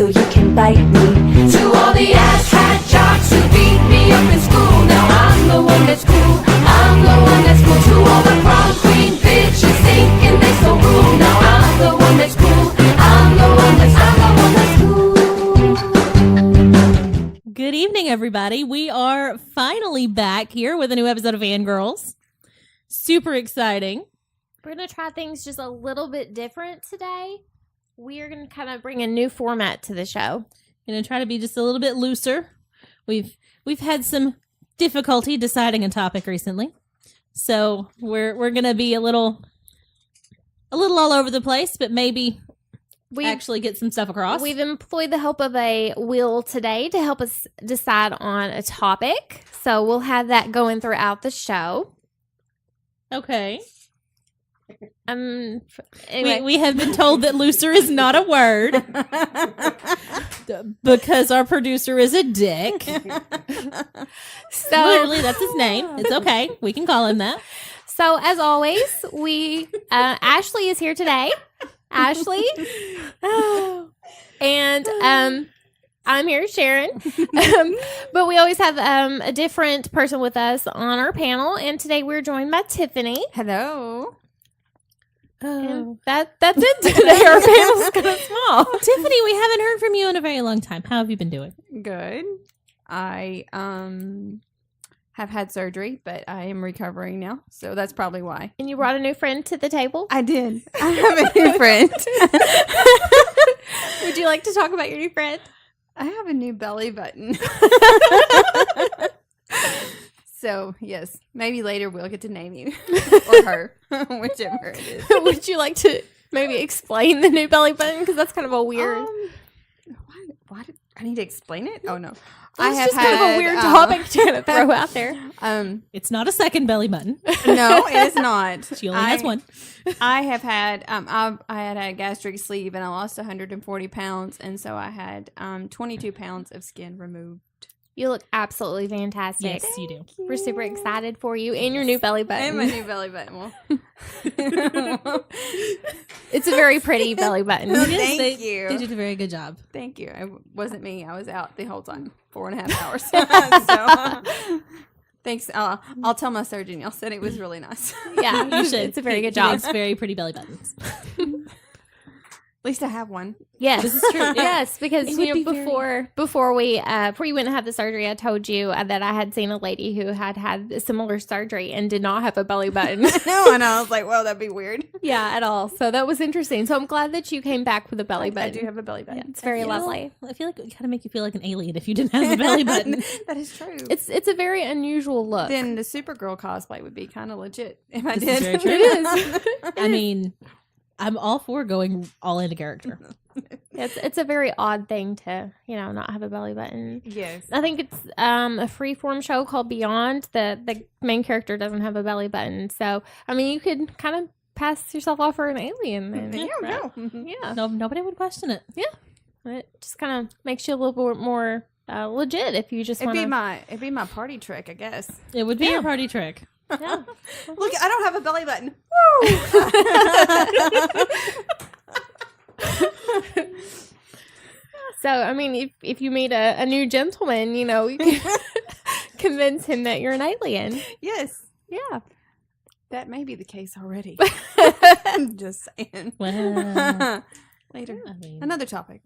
so you can bite me. To all the asshat jocks who beat me up in school, now I'm the one that's cool. I'm the one that's cool. To all the prom queen bitches thinking they so cool, now I'm the one that's cool. I'm the one that's cool. Good evening, everybody. We are finally back here with a new episode of Fangirls. Super exciting. We're going to try things just a little bit different today. We are going to kind of bring a new format to the show. Going to try to be just a little bit looser. We've had some difficulty deciding a topic recently, so we're going to be a little all over the place, but maybe we actually get some stuff across. We've employed the help of a wheel today to help us decide on a topic, so we'll have that going throughout the show. Okay. Anyway. We have been told that looser is not a word because our producer is a dick. So literally, that's his name. It's okay. We can call him that. So as always, Ashley is here today. Ashley. And I'm here, Sharon. But we always have a different person with us on our panel, and today we're joined by Tiffany. Hello. And that's it today. Our panel's kind of small. Tiffany, we haven't heard from you in a very long time. How have you been doing? Good. I have had surgery, but I am recovering now, so that's probably why. And you brought a new friend to the table? I did. I have a new friend. Would you like to talk about your new friend? I have a new belly button. So, yes, maybe later we'll get to name you. Or her. Whichever it is. Would you like to maybe explain the new belly button? Because that's kind of a weird... Why did I need to explain it? Oh, no. It's just kind of a weird topic to kind of throw out there. It's not a second belly button. No, it is not. She only has one. I have had, I had a gastric sleeve and I lost 140 pounds. And so I had 22 pounds of skin removed. You look absolutely fantastic. Yes, you do. We're super excited for you and your new belly button. And my new belly button. Well. It's a very pretty belly button. Thank you. They did a very good job. Thank you. It wasn't me. I was out the whole time. 4.5 hours. So, thanks. I'll tell my surgeon. Y'all said it was really nice. Yeah, You should. It's a very good He job. makes very pretty belly buttons. At least I have one. Yes, This is true. Yes, because It you would know be before you went and had the surgery, I told you that I had seen a lady who had a similar surgery and did not have a belly button. No, and I was like, well, that'd be weird. Yeah, at all. So that was interesting. So I'm glad that you came back with a belly button. I do have a belly button. Yeah, it's very lovely. I feel like it would kind of make you feel like an alien if you didn't have a belly button. That is true. It's a very unusual look. Then the Supergirl cosplay would be kind of legit if I This is did. very true. It is. I mean, I'm all for going all into character. It's a very odd thing to, not have a belly button. Yes. I think it's a freeform show called Beyond. The main character doesn't have a belly button. So, I mean, you could kind of pass yourself off for an alien. Then. Yeah, right? no. Yeah. No, nobody would question it. It just kind of makes you a little bit more legit if you just It'd want be my party trick, I guess. It would be your party trick. Yeah. Look, I don't have a belly button. Woo! So, I mean, if you meet a new gentleman, you can convince him that you're an alien. Yes. Yeah. That may be the case already. I'm just saying. Well, Later. I mean, Another topic.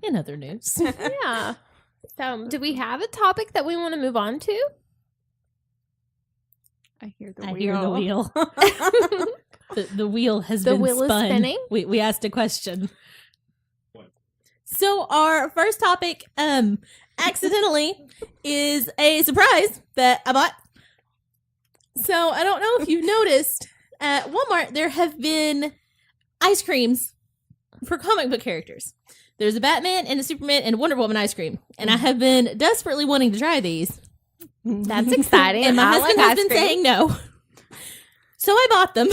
in other news. Yeah. So, do we have a topic that we want to move on to? I hear the I wheel. hear the wheel. The wheel has The been wheel is spun. spinning? We asked a question. So our first topic, accidentally, is a surprise that I bought. So I don't know if you've noticed, at Walmart there have been ice creams for comic book characters. There's a Batman and a Superman and a Wonder Woman ice cream, and I have been desperately wanting to try these. That's exciting. And my I husband like has ice been cream. saying no. So I bought them.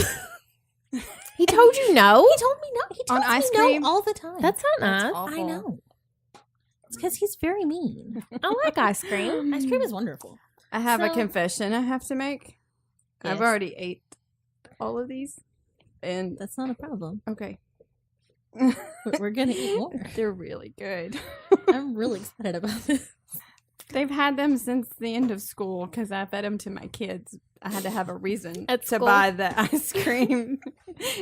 He told you no? He told me no. He tells On ice me cream? no all the time. That's not nice. That's awful. I know. It's because he's very mean. I like ice cream. Ice cream is wonderful. I have a So- confession I have to make. I've Yes. already ate all of these. And That's not a problem. okay. But we're gonna eat more. They're really good. I'm really excited about this. They've had them since the end of school because I fed them to my kids. I had to have a reason At to school? buy the ice cream.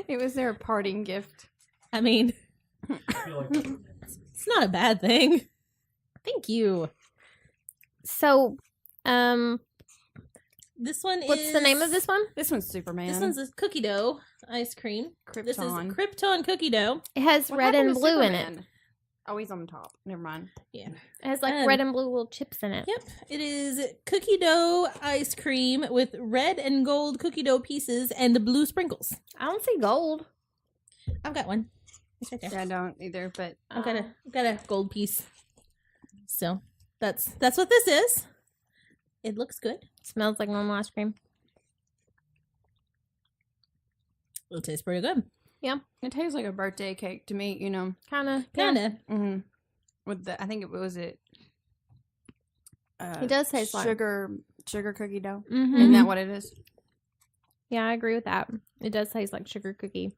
It was their parting gift. I mean, it's not a bad thing. Thank you. So, This one what's is... the name of this one? This one's Superman. This one's a cookie dough ice cream. This is Krypton. Krypton cookie dough. It has What red happened and to blue in it. Superman? Oh, he's on top. Never mind. Yeah. It has like Um, red and blue little chips in it. Yep. It is cookie dough ice cream with red and gold cookie dough pieces and blue sprinkles. I don't see gold. I've got one. It's right there. Yeah, I don't either, but I've got a gold piece. So that's what this is. It looks good. Smells like normal ice cream. It tastes pretty good. it tastes like a birthday cake to me, you know. Kind of. Kinda. Mm-hmm. With the, I think it was it. It does taste like sugar cookie dough. Mm-hmm. Isn't that what it is? Yeah, I agree with that. It does taste like sugar cookie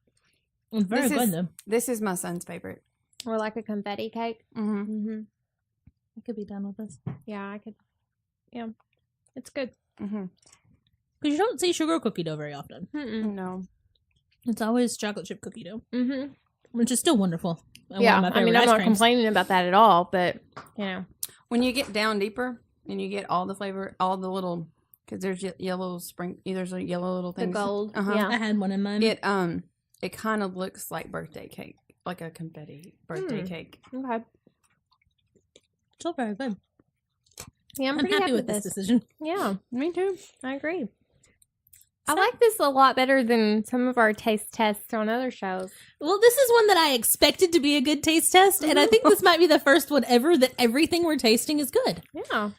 It's very This good is- though. This is my son's favorite. or like a confetti cake. Mm-hmm. Mm-hmm. I could be done with this. Yeah, I could. Yeah, it's good. Mm-hmm. Because you don't see sugar cookie dough very often. Mm-mm. No. It's always chocolate chip cookie dough, Mm-hmm. which is still wonderful. And Yeah, one of my I mean, favorite I'm ice not creams. complaining about that at all, but you know, When you get down deeper and you get all the flavor, all the little, because there's yellow there's a yellow little the things. gold. Uh-huh. Yeah. I had one in mine. It kind of looks like birthday cake, like a confetti birthday cake. Okay. Still very good. Yeah, I'm I'm pretty happy with this decision. Yeah, Me too. I agree. I like this a lot better than some of our taste tests on other shows. Well, this is one that I expected to be a good taste test, and I think this might be the first one ever that everything we're tasting is good. Yeah.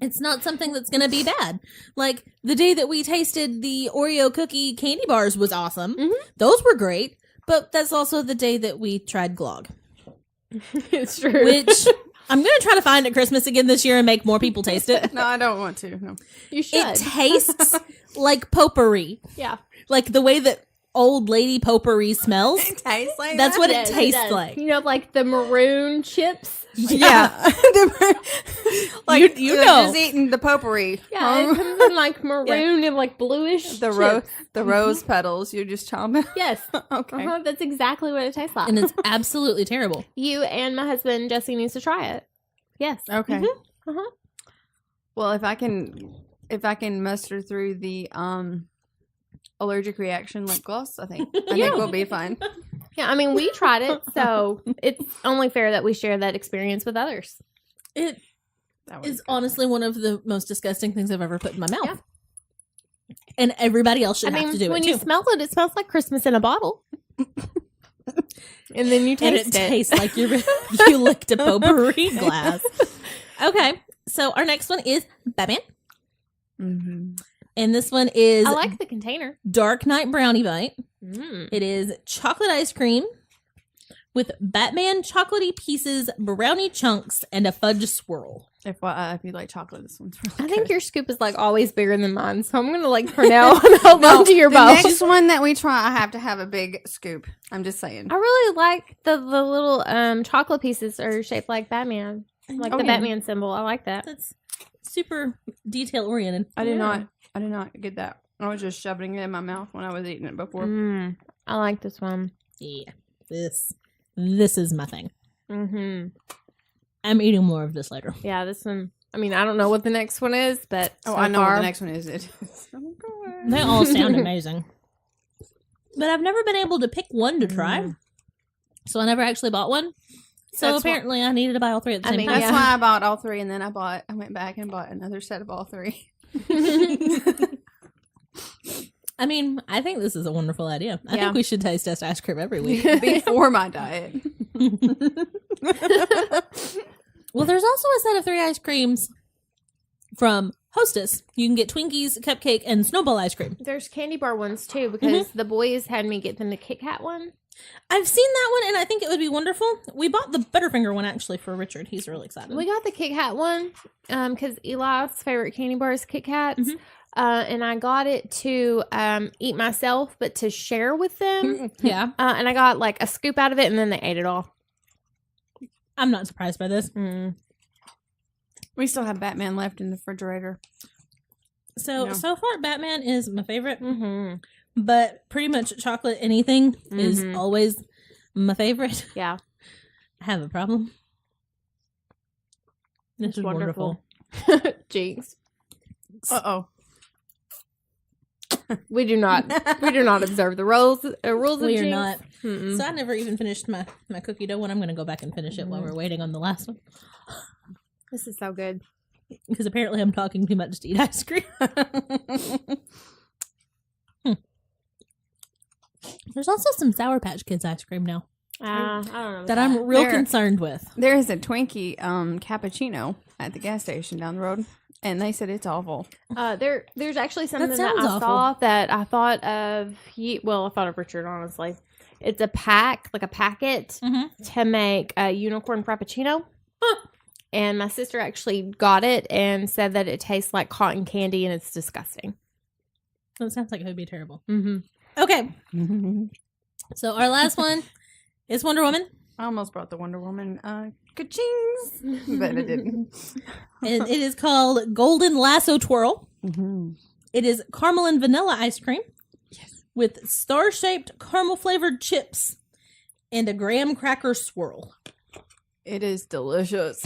It's not something that's going to be bad. Like, the day that we tasted the Oreo cookie candy bars was awesome. Mhm. Those were great, but that's also the day that we tried Glog, It's true. which I'm going to try to find at Christmas again this year and make more people taste it. No, I don't want to. No. you should. It tastes like potpourri. Yeah. Like the way that old lady potpourri smells. It tastes like That's that? what Yes, it tastes does. like. You know, like the maroon chips. Yeah. Like You they're know. just eating the potpourri. Yeah, it comes in like maroon and like bluish. The chips. rose petals. You're just chomping. Yes. Okay. Uh-huh, that's exactly what it tastes like. And it's absolutely terrible. You and my husband Jesse needs to try it. Yes. Okay. Uh-huh. Well, if I can muster through the allergic reaction lip gloss, I think we'll be fine. Yeah, I mean, we tried it, so it's only fair that we share that experience with others. It That was is honestly one of the most disgusting things I've ever put in my mouth. And everybody else should I have mean, to do when it you too. smell it, it smells like Christmas in a bottle. And then you And taste it it. tastes like you licked a potpourri glass. Okay, so our next one is Batman. Mm-hmm. And this one is I like the container. Dark Knight Brownie Bite. Mm. It is chocolate ice cream with Batman chocolatey pieces, brownie chunks, and a fudge swirl. If you like chocolate, this one's really I think good. your scoop is like always bigger than mine, so I'm gonna like for now hold on to your the bowl. next one that we try, I have to have a big scoop. I'm just saying. I really like the little chocolate pieces are shaped like Batman, like Oh, the yeah. Batman symbol. I like that. That's super detail oriented. I did Yeah. not get that. I was just shoving it in my mouth when I was eating it before. Mm, I like this one. Yeah, this is my thing. Mm-hmm. I'm eating more of this later. Yeah, this one. I mean, I don't know what the next one is, but Oh, so I know what far, the next one is. It. Oh, God. They all sound amazing. But I've never been able to pick one to try. So I never actually bought one. So That's apparently I needed to buy all three at the I same mean, time. That's Yeah. why I bought all three, and then I went back and bought another set of all three. I mean, I think this is a wonderful idea. I Yeah. think we should taste test ice cream every week. Before my diet. Well, there's also a set of 3 ice creams from Hostess. You can get Twinkies, cupcake, and snowball ice cream. there's candy bar ones too because the boys had me get them the Kit Kat one. I've seen that one, and I think it would be wonderful. We bought the Butterfinger one, actually, for Richard. He's really excited. We got the Kit Kat one because Eli's favorite candy bar is Kit Kats. and I got it to eat myself, but to share with them. Yeah. And I got like a scoop out of it, and then they ate it all. I'm not surprised by this. We still have Batman left in the refrigerator. So Yeah. so far, Batman is my favorite, Mm-hmm. but pretty much chocolate anything is always my favorite. Yeah. I have a problem. This is wonderful. Jinx. Uh-oh. We do not observe the rules of We are Jinx. not. Mm-mm. So I never even finished my cookie dough one. I'm going to go back and finish it while we're waiting on the last one. This is so good. Because apparently I'm talking too much to eat ice cream. There's also some Sour Patch Kids ice cream now I don't know that I'm real There- concerned with. There is a Twinkie cappuccino at the gas station down the road, and they said it's awful. There's actually something that sounds I awful. saw that I thought of. I thought of Richard. Honestly, it's a pack, like a packet to make a unicorn frappuccino. And my sister actually got it and said that it tastes like cotton candy and it's disgusting. So it sounds like it would be terrible. Mm-hmm. Okay. So our last one is Wonder Woman. I almost brought the Wonder Woman ka-chings, but I didn't. And it is called Golden Lasso Twirl. It is caramel and vanilla ice cream. Yes. With star-shaped caramel-flavored chips and a graham cracker swirl. It is delicious.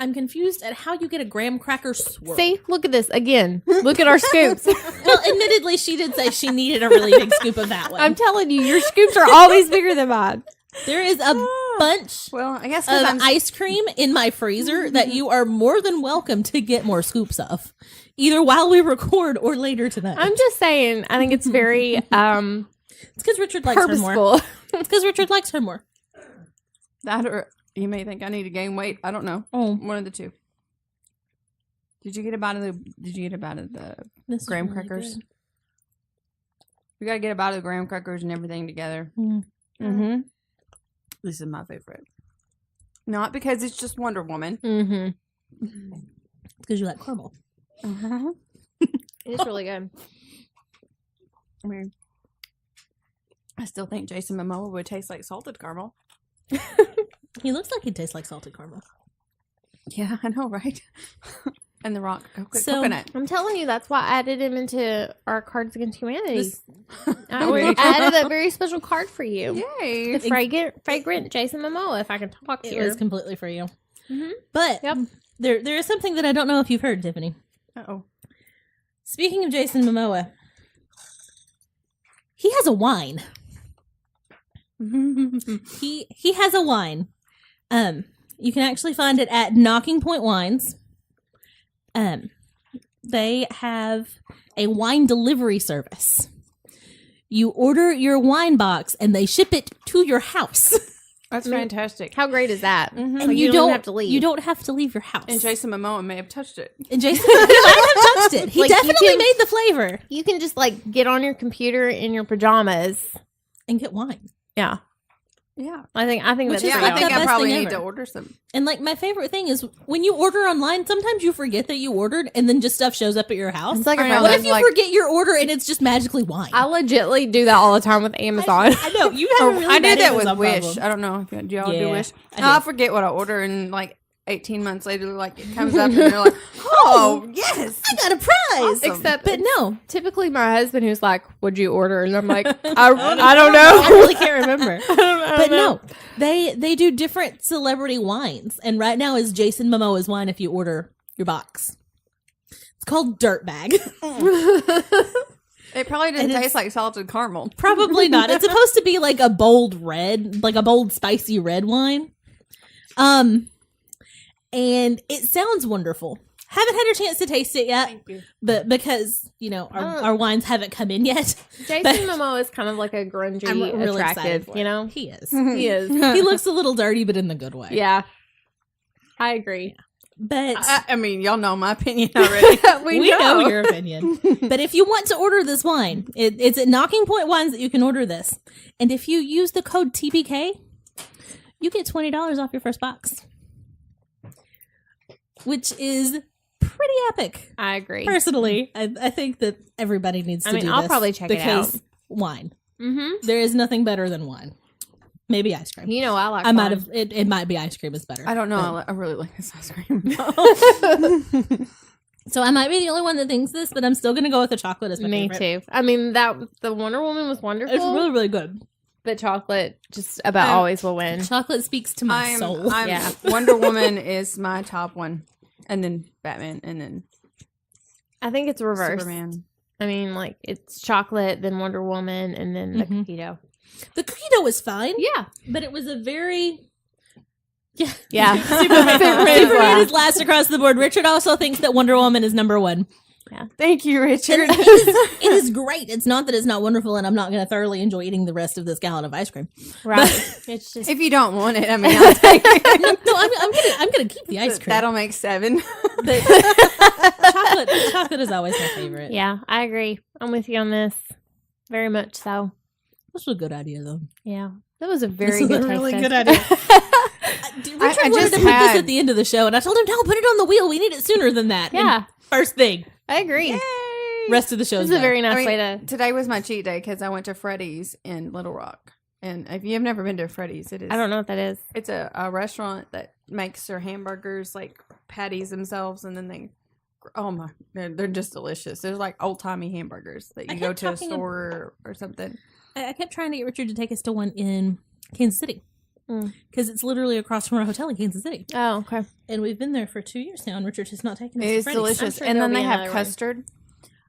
I'm confused at how you get a graham cracker swirl. See, look at this again. Look at our scoops. Well, admittedly, she did say she needed a really big scoop of that one. I'm telling you, your scoops are always bigger than mine. There is a bunch Well, I guess of because ice cream in my freezer that you are more than welcome to get more scoops of, either while we record or later tonight. I'm just saying, I think it's very It's because Richard likes her more. purposeful. It's because Richard likes her more. that, or you may think I need to gain weight. I don't know. Oh, One of the two. Did you get a bite of the this is graham really crackers? good. We gotta get a bite of the graham crackers and everything together. Mm. This is my favorite. Not because it's just Wonder Woman. Mm-hmm. It's because you like caramel. It's really good. I mean, I still think Jason Momoa would taste like salted caramel. He looks like he tastes like salted caramel. Yeah, I know, right? And the Rock So- coconut. I'm telling you, that's why I added him into our Cards Against Humanity. This- I added a very special card for you. Yay! The fragrant Jason Momoa, if I can talk It here. was completely for you. Mhm. But Yep. there is something that I don't know if you've heard, Tiffany. Uh-oh. Speaking of Jason Momoa, he has a wine. He has a wine. You can actually find it at Knocking Point Wines. They have a wine delivery service. You order your wine box and they ship it to your house. That's fantastic. How great is that? And Like, you don't don't have to leave. You don't have to leave your house. And Jason Momoa may have touched it. And Jason he might have touched it. He Like, you definitely can- made the flavor You can just like get on your computer in your pajamas. and get wine. Yeah, Yeah. I think Which that's is Yeah, pretty I like think the awesome. I best probably thing need to ever. order some. And like my favorite thing is when you order online, sometimes you forget that you ordered and then just stuff shows up at your house. It's like a I know, friend What of- if you like- forget your order and it's just magically wine? I legitly do that all the time with Amazon. I know you have a really I bad did that with Amazon Wish. problem. I don't know if do y'all Yeah, do Wish. I I do. forget what I order, and like 18 months later, like it comes up, and they're like, "Oh, yes, I got a prize. Awesome. Except, But no, typically my husband who's like, "What'd you order?" And I'm like, I don't I know. really can't remember. I don't But know. no, they do different celebrity wines, and right now is Jason Momoa's wine. If you order your box, it's called Dirtbag. It probably And doesn't it's- taste like salted caramel." Probably not. It's supposed to be like a bold red, like a bold spicy red wine. And it sounds wonderful. Haven't had a chance to taste it yet, but because our wines haven't come in yet, Jason Momoa is kind of like a grungy, I'm really excited attractive. for You it. know, He is. he is. He looks a little dirty, but in the good way. Yeah, I agree. But I mean, y'all know my opinion already. we know your opinion. But if you want to order this wine, it's at Knocking Point Wines that you can order this. And if you use the code TBK, you get $20 off your first box. Which is pretty epic. I agree. Personally, I think that everybody needs to do this. I'll probably check it out. Because wine. Mm-hmm. There is nothing better than wine. Maybe ice cream. You know, I like. I might wine. have. It might be ice cream is better. I don't know. I really like this ice cream. So I might be the only one that thinks this, but I'm still going to go with the chocolate as my Me favorite. too. I mean, the Wonder Woman was wonderful. It's really, really good. but chocolate just about always will win. Chocolate speaks to my soul. Yeah. Wonder Woman is my top one, and then Batman, and then I think it's reverse. Superman. I mean, like it's chocolate, then Wonder Woman, and then the cookie dough. The cookie dough was fine. Yeah, But it was a very... yeah. Superman is last across the board. Richard also thinks that Wonder Woman is number one. Thank you, Richard. It is great. It's not that it's not wonderful, and I'm not going to thoroughly enjoy eating the rest of this gallon of ice cream. Right. It's just If you don't want it, I mean, I'll take it. No, I'm gonna keep the ice cream. That'll make 7. But chocolate is always my favorite. yeah. I agree. I'm with you on this. Very much so. This was a good idea, though. Yeah, that was a This very was good a really taste good test. idea. Richard I wanted just to put this had- at the end of the show, and I told him, no, put it on the wheel. We need it sooner than that. Yeah. And first thing. I agree. Rest of the show This is is a done. very nice I mean, way to. Today was my cheat day because I went to Freddy's in Little Rock. And if you have never been to Freddy's, it is. I don't know what that is. It's a restaurant that makes their hamburgers like patties themselves, and then they're just delicious. They're like old timey hamburgers that I you go kept to a talking store or something. I kept trying to get Richard to take us to one in Kansas City. Mm. Because it's literally across from our hotel in Kansas City. Oh, okay. And we've been there for 2 years now, and Richard has not taken us It to is Freddy's. delicious, sure and there'll then be they have another one. custard.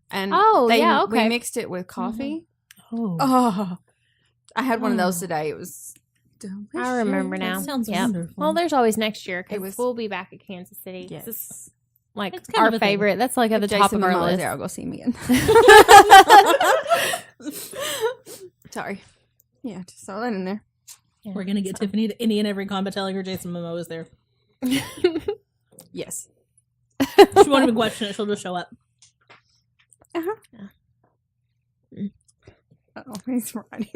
And Oh, yeah, okay. we mixed it with coffee. Oh, Oh, I had one of those today. It was delicious. I remember now. that sounds Yep. wonderful. Well, there's always next year It because was- we'll be back at Kansas City. Yes. This is like It's kind of our a thing. favorite. That's like at the If top Jason of our Momoa is list. there, I'll go see him again. Sorry. Yeah, just throw that in there. We're going to get Tiffany to any and every con by telling her Jason Momoa is there. Yes. If she won't even question it, she'll just show up. Oh, he's writing.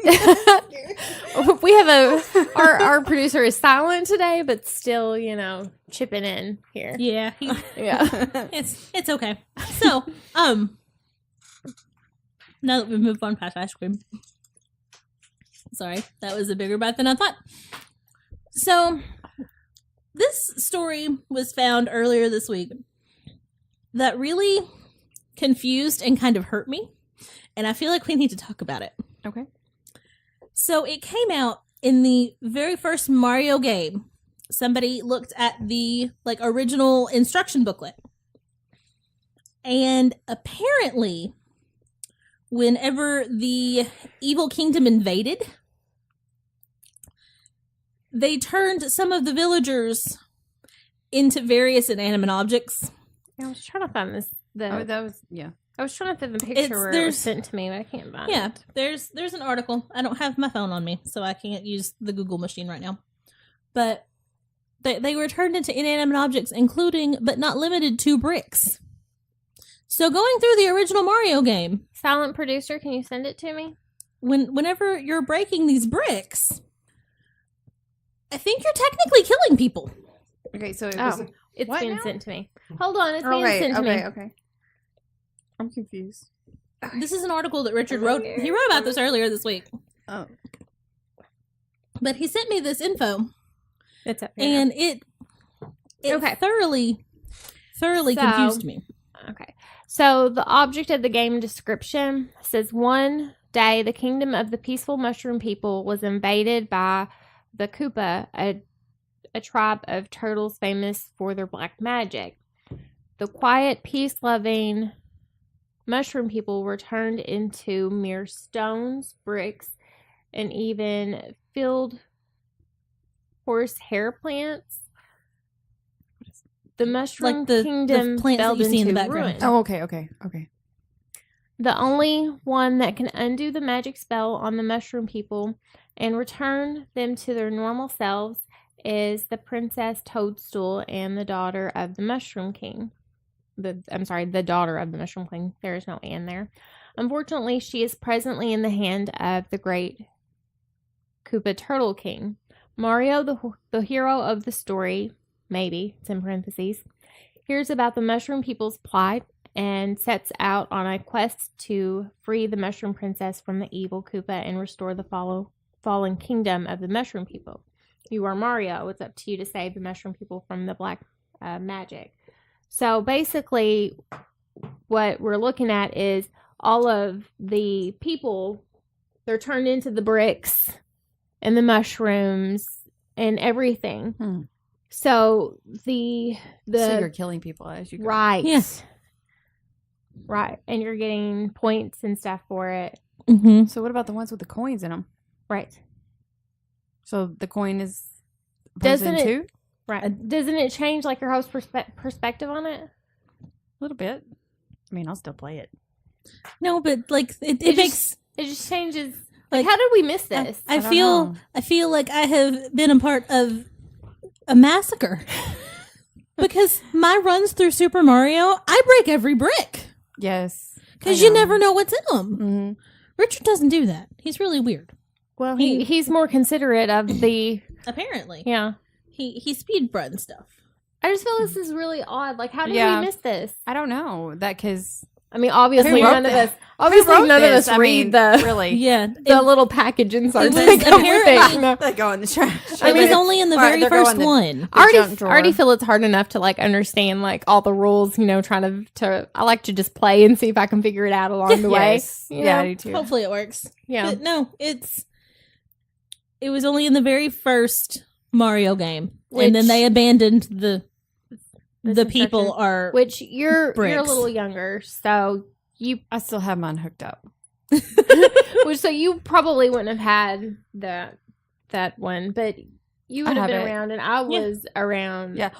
We have our producer is silent today, but still, chipping in here. Yeah, Yeah. it's okay. So, now that we've moved on past ice cream. Sorry, that was a bigger bite than I thought. So, this story was found earlier this week that really confused and kind of hurt me. And I feel like we need to talk about it. Okay. So it came out in the very first Mario game. Somebody looked at the original instruction booklet. And apparently, whenever the evil kingdom invaded, they turned some of the villagers into various inanimate objects. I was trying to find this. That was, yeah. I was trying to find the picture where it was there's- sent to me, but I can't find Yeah, it. there's an article. I don't have my phone on me, so I can't use the Google machine right now. But they were turned into inanimate objects, including, but not limited to, bricks. So going through the original Mario game, Silent producer, can you send it to me? whenever you're breaking these bricks, I think you're technically killing people. Okay, so it was. Oh, it's What being now? sent to me. Hold on, it's being Okay, sent to me. okay. I'm confused. This is an article that Richard wrote. He wrote about this earlier this week. Oh. But he sent me this info, It's up here. and it Okay. thoroughly So- confused me. Okay. So the object of the game description says one day the kingdom of the peaceful mushroom people was invaded by the Koopa, a tribe of turtles famous for their black magic. The quiet, peace-loving mushroom people were turned into mere stones, bricks, and even field horse hair plants. The mushroom Like the kingdom plants that fell you see in the into background. ruin. Oh, okay. The only one that can undo the magic spell on the mushroom people and return them to their normal selves is the Princess Toadstool and the daughter of the Mushroom King. The daughter of the Mushroom King. There is no "and" there. Unfortunately, she is presently in the hand of the great Koopa Turtle King. Mario, the hero of the story, maybe, it's in parentheses, hears about the mushroom people's plight and sets out on a quest to free the mushroom princess from the evil Koopa and restore the fallen kingdom of the mushroom people. You are Mario. It's up to you to save the mushroom people from the black magic. So basically, what we're looking at is all of the people, they're turned into the bricks and the mushrooms and everything. So so you're killing people as you go. right. Yeah. Right. And you're getting points and stuff for it. Mm-hmm. So what about the ones with the coins in them? Right. So the coin is Doesn't person it- too? Right. Doesn't it change like your host perspective on it? A little bit. I mean, I'll still play it. No, but like it It makes It just changes. like Like, how did we miss this? I don't feel know. I feel like I have been a part of a massacre because my runs through Super Mario, I break every brick Yes. because you never know what's in them. Mm-hmm. Richard doesn't do that. He's really weird. Well, he's more considerate of the Apparently, yeah. he speed run stuff. I just feel this is really odd. Like, how did Yeah. we miss this? I don't know that because I mean, obviously Who wrote none of this? us. Obviously, none of us read the really. Yeah, the little package inside. it was that come with it, apparently- you know? They go in the trash. it was only in the All right, very they're going first to- one. I junk drawer. already feel it's hard enough to like understand like all the rules. You know, trying to I like to just play and see if I can figure it out along the way. Yes. you Yeah, know? I do too. Hopefully, it works. Yeah. But no, it was only in the very first Mario game, and then Which- they abandoned the people instruction. are Which you're a bricks. little younger, so you I still have mine hooked up. so you probably wouldn't have had that one, but you would I have been have it. around, and I was around. Yeah.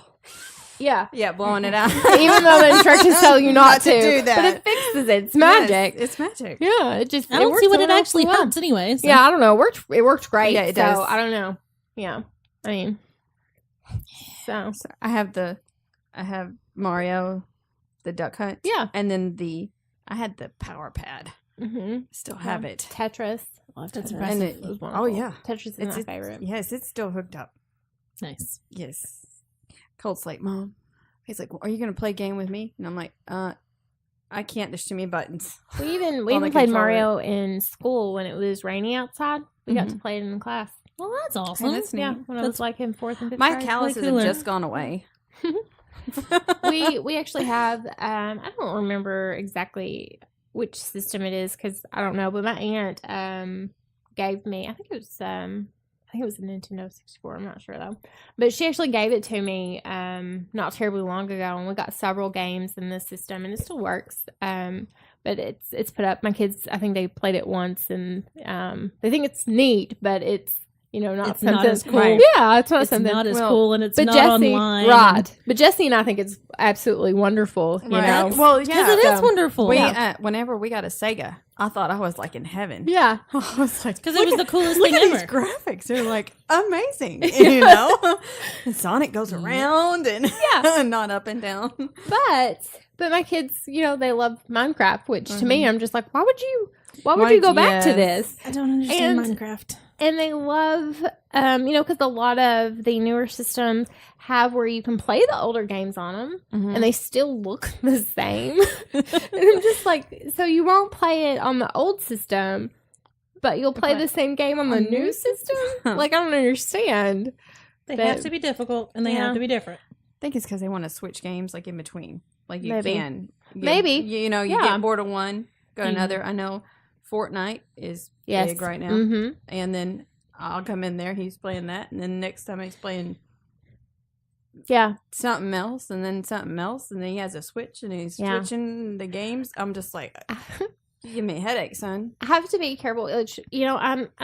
Yeah. Yeah, blowing it out. Even though the instructions tell you not to do that. but it fixes it. It's magic. Yes, it's magic. Yeah, it just. I don't works see what so it well. actually hurts anyway. So. Yeah, I don't know. It worked great. Yeah, it so does. I don't know. Yeah, I mean, so So I have Mario, the Duck Hunt. yeah. And then I had the Power Pad. Mm-hmm. Still have it. Tetris. That's And it, was oh wonderful. yeah. Tetris is my favorite. Yes, it's still hooked up. Nice. Yes. Colt's like, Mom. He's like, well, are you gonna play a game with me? And I'm like, I can't. There's too many buttons. We even On the played controller. Mario in school when it was rainy outside. We got to Mhm. play it in class. Well, that's awesome. that's neat. Yeah, when I was like in 4th and 5th My grade. calluses cooler. have just gone away. we actually have I don't remember exactly which system it is because I don't know, but my aunt gave me I think it was a Nintendo 64. I'm not sure though, but she actually gave it to me not terribly long ago, and we got several games in this system, and it still works. But it's put up. My kids, I think they played it once, and they think it's neat, but it's not It's something. not as cool. Right. Yeah, it's not It's something. not as well, cool, and it's but not Jesse, online. right? But Jesse and I think it's absolutely wonderful. You Right. know, Well, Because yeah. it is so- wonderful. We whenever we got a Sega, I thought I was like in heaven. yeah. I was like, Because it was the coolest look thing at ever. these graphics. They're like amazing, you know. And Sonic goes around and Yeah. not up and down. But my kids, they love Minecraft, which to me, I'm just like, why would you Why- go back to yes. this? I don't understand And- Minecraft. And they love, because a lot of the newer systems have where you can play the older games on them, Mm-hmm. and they still look the same. And I'm just like, so you won't play it on the old system, but you'll play the same game on the new system? Like, I don't understand. They But- have to be difficult, and they Yeah. have to be different. I think it's because they want to switch games like in between. Like you Maybe. can. You Maybe. You Yeah. get bored of one, go to Mhm. another. I know Fortnite is Yes. big right now. Mm-hmm. And then I'll come in there, he's playing that. And then next time he's playing Yeah. something else and then something else. And then he has a Switch and he's Yeah. switching the games. I'm just like, you give me a headache, son. I have to be careful. I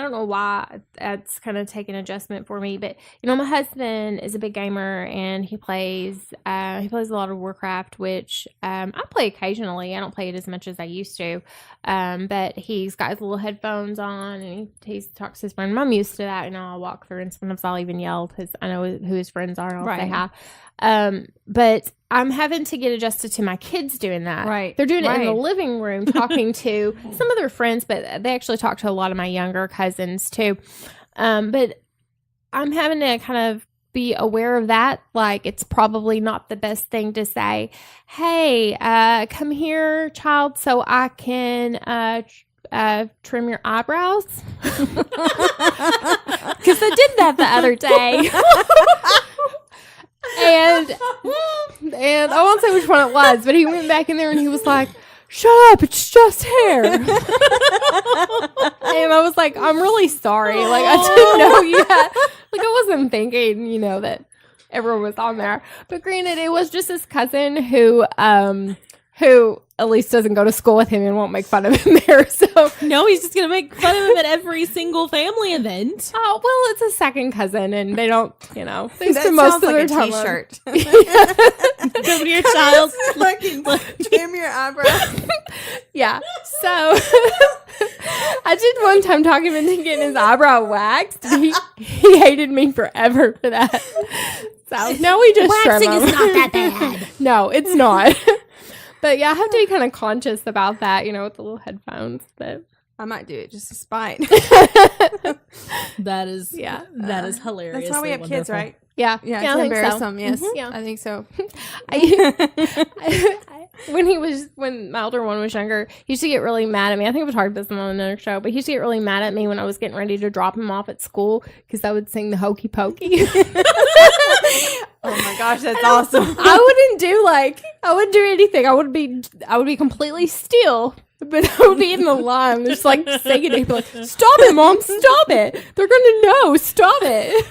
don't know why that's kind of taken adjustment for me, but my husband is a big gamer and he plays a lot of Warcraft, which I play occasionally. I don't play it as much as I used to, but he's got his little headphones on and he talks to his friend. I'm used to that, I'll walk through and sometimes I'll even yell because I know who his friends are and I'll say Right. hi. But I'm having to get adjusted to my kids doing that. Right. They're doing it in the Right. living room, talking to some of their friends, but they actually talk to a lot of my younger cousins too. But I'm having to kind of be aware of that. Like, it's probably not the best thing to say, hey, come here, child, so I can trim your eyebrows. Because I did that the other day. And I won't say which one it was, but he went back in there and he was like, shut up, it's just hair. And I was like, I'm really sorry. Like, I didn't know you had, like, I wasn't thinking, you know, that everyone was on there. But granted, it was just his cousin who at least doesn't go to school with him and won't make fun of him there. So No, he's just going to make fun of him at every single family event. oh, well, it's a second cousin and they don't, you know, they That spend most sounds of like their a time on- t-shirt. Come to your child. Fucking trim your eyebrows. Yeah. So I did one time talk him into getting his eyebrow waxed. He hated me forever for that. So no, we just trim Waxing them. is not that bad. No, it's not. But yeah, I have to be kind of conscious about that, you know, with the little headphones. But I might do it just to spite. That is that is hilarious. That's why we have kids, right? yeah, Yeah, I to think embarrass so. them. Yes, Yeah. I think so. When my older one was younger, he used to get really mad at me. I think I've talked about this on another show, but he used to get really mad at me when I was getting ready to drop him off at school because I would sing the Hokey Pokey. Oh my gosh, that's awesome. I wouldn't do anything. I would be completely still, but I would be in the line just like singing it. He'd be like, stop it, Mom, stop it. They're gonna know, stop it.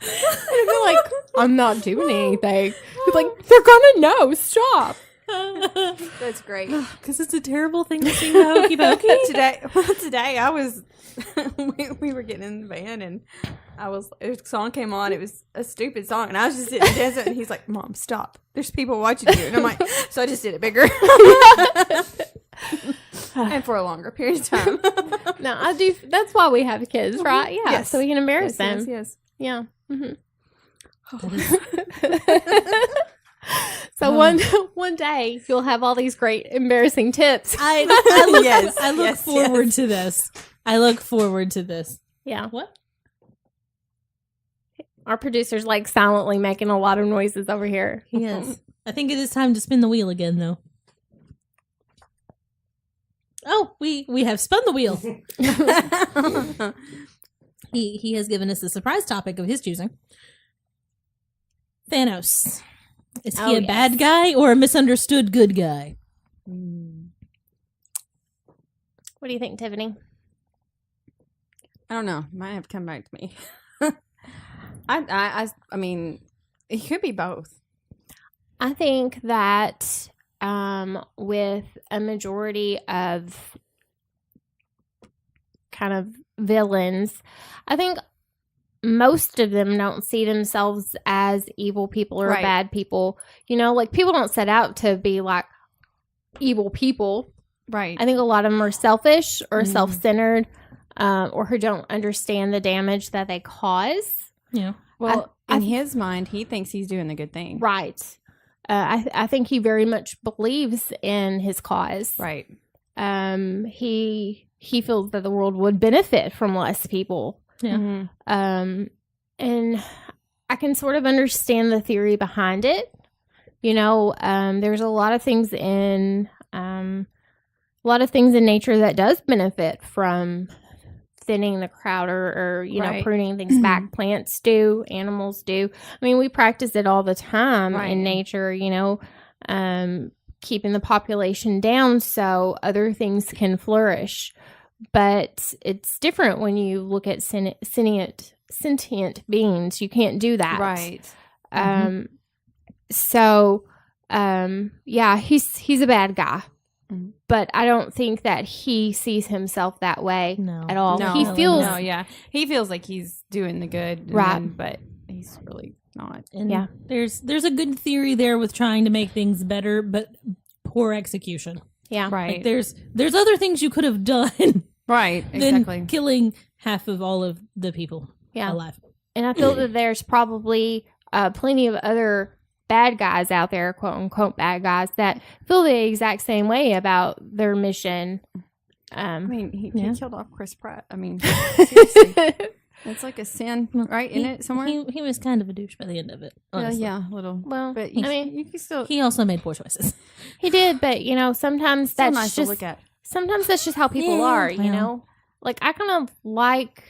I'd be like, I'm not doing anything. He's like, they're gonna know, stop. That's great. Because it's a terrible thing to sing the Hokey Pokey. Today I was, we were getting in the van and a song came on. It was a stupid song and I was just sitting dancing and he's like, Mom, stop. There's people watching you. And I'm like, so I just did it bigger. And for a longer period of time. No, I do. That's why we have kids, right? Yeah, Yes. so we can embarrass them. Yes. Yeah. Mm-hmm. So one day you'll have all these great embarrassing tips. I look forward to this. I look forward to this. Yeah. What? Our producer's like silently making a lot of noises over here. Yes. I think it is time to spin the wheel again, though. Oh, we have spun the wheel. He has given us a surprise topic of his choosing. Thanos. Is he a bad guy or a misunderstood good guy? What do you think, Tiffany? I don't know. Might have to come back to me. I mean, it could be both. I think that with a majority of kind of villains, I think most of them don't see themselves as evil people or Right. bad people. You know, like people don't set out to be like evil people. Right. I think a lot of them are selfish or self-centered or who don't understand the damage that they cause. Yeah. Well, in his mind, he thinks he's doing the good thing. Right. I think he very much believes in his cause. Right. He feels that the world would benefit from less people. Yeah. Mm-hmm. And I can sort of understand the theory behind it. You know, there's a lot of things in nature that does benefit from thinning the crowd or you know, Right. pruning things back. Plants do, animals do. I mean, we practice it all the time Right. in nature, you know, keeping the population down so other things can flourish. But it's different when you look at sentient beings. You can't do that. Right. So, yeah, he's a bad guy. Mhm. But I don't think that he sees himself that way No. at all. No, He feels No, yeah. He feels like he's doing the good. and Right. then- but he's really not. And Yeah. there's a good theory there with trying to make things better, but poor execution. yeah. Right. Like there's other things you could have done Right. than Exactly. killing half of all of the people Yeah. alive. And I feel that there's probably plenty of other bad guys out there, quote unquote bad guys, that feel the exact same way about their mission. I mean, he Yeah. killed off Chris Pratt. I mean, seriously. It's like a sin, right? In it somewhere. He was kind of a douche by the end of it. Honestly. Yeah, a little. Well, But I mean, you can still. He also made poor choices. he did, but sometimes Still that's nice just to look at. sometimes that's just how people Yeah, are. well. Like I kind of like.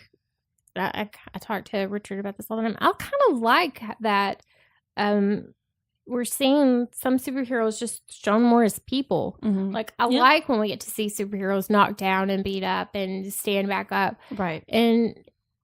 I talk to Richard about this all the time. I kind of like that. We're seeing some superheroes just shown more as people. Mhm. Like I Yeah. like when we get to see superheroes knocked down and beat up and stand back up. Right. And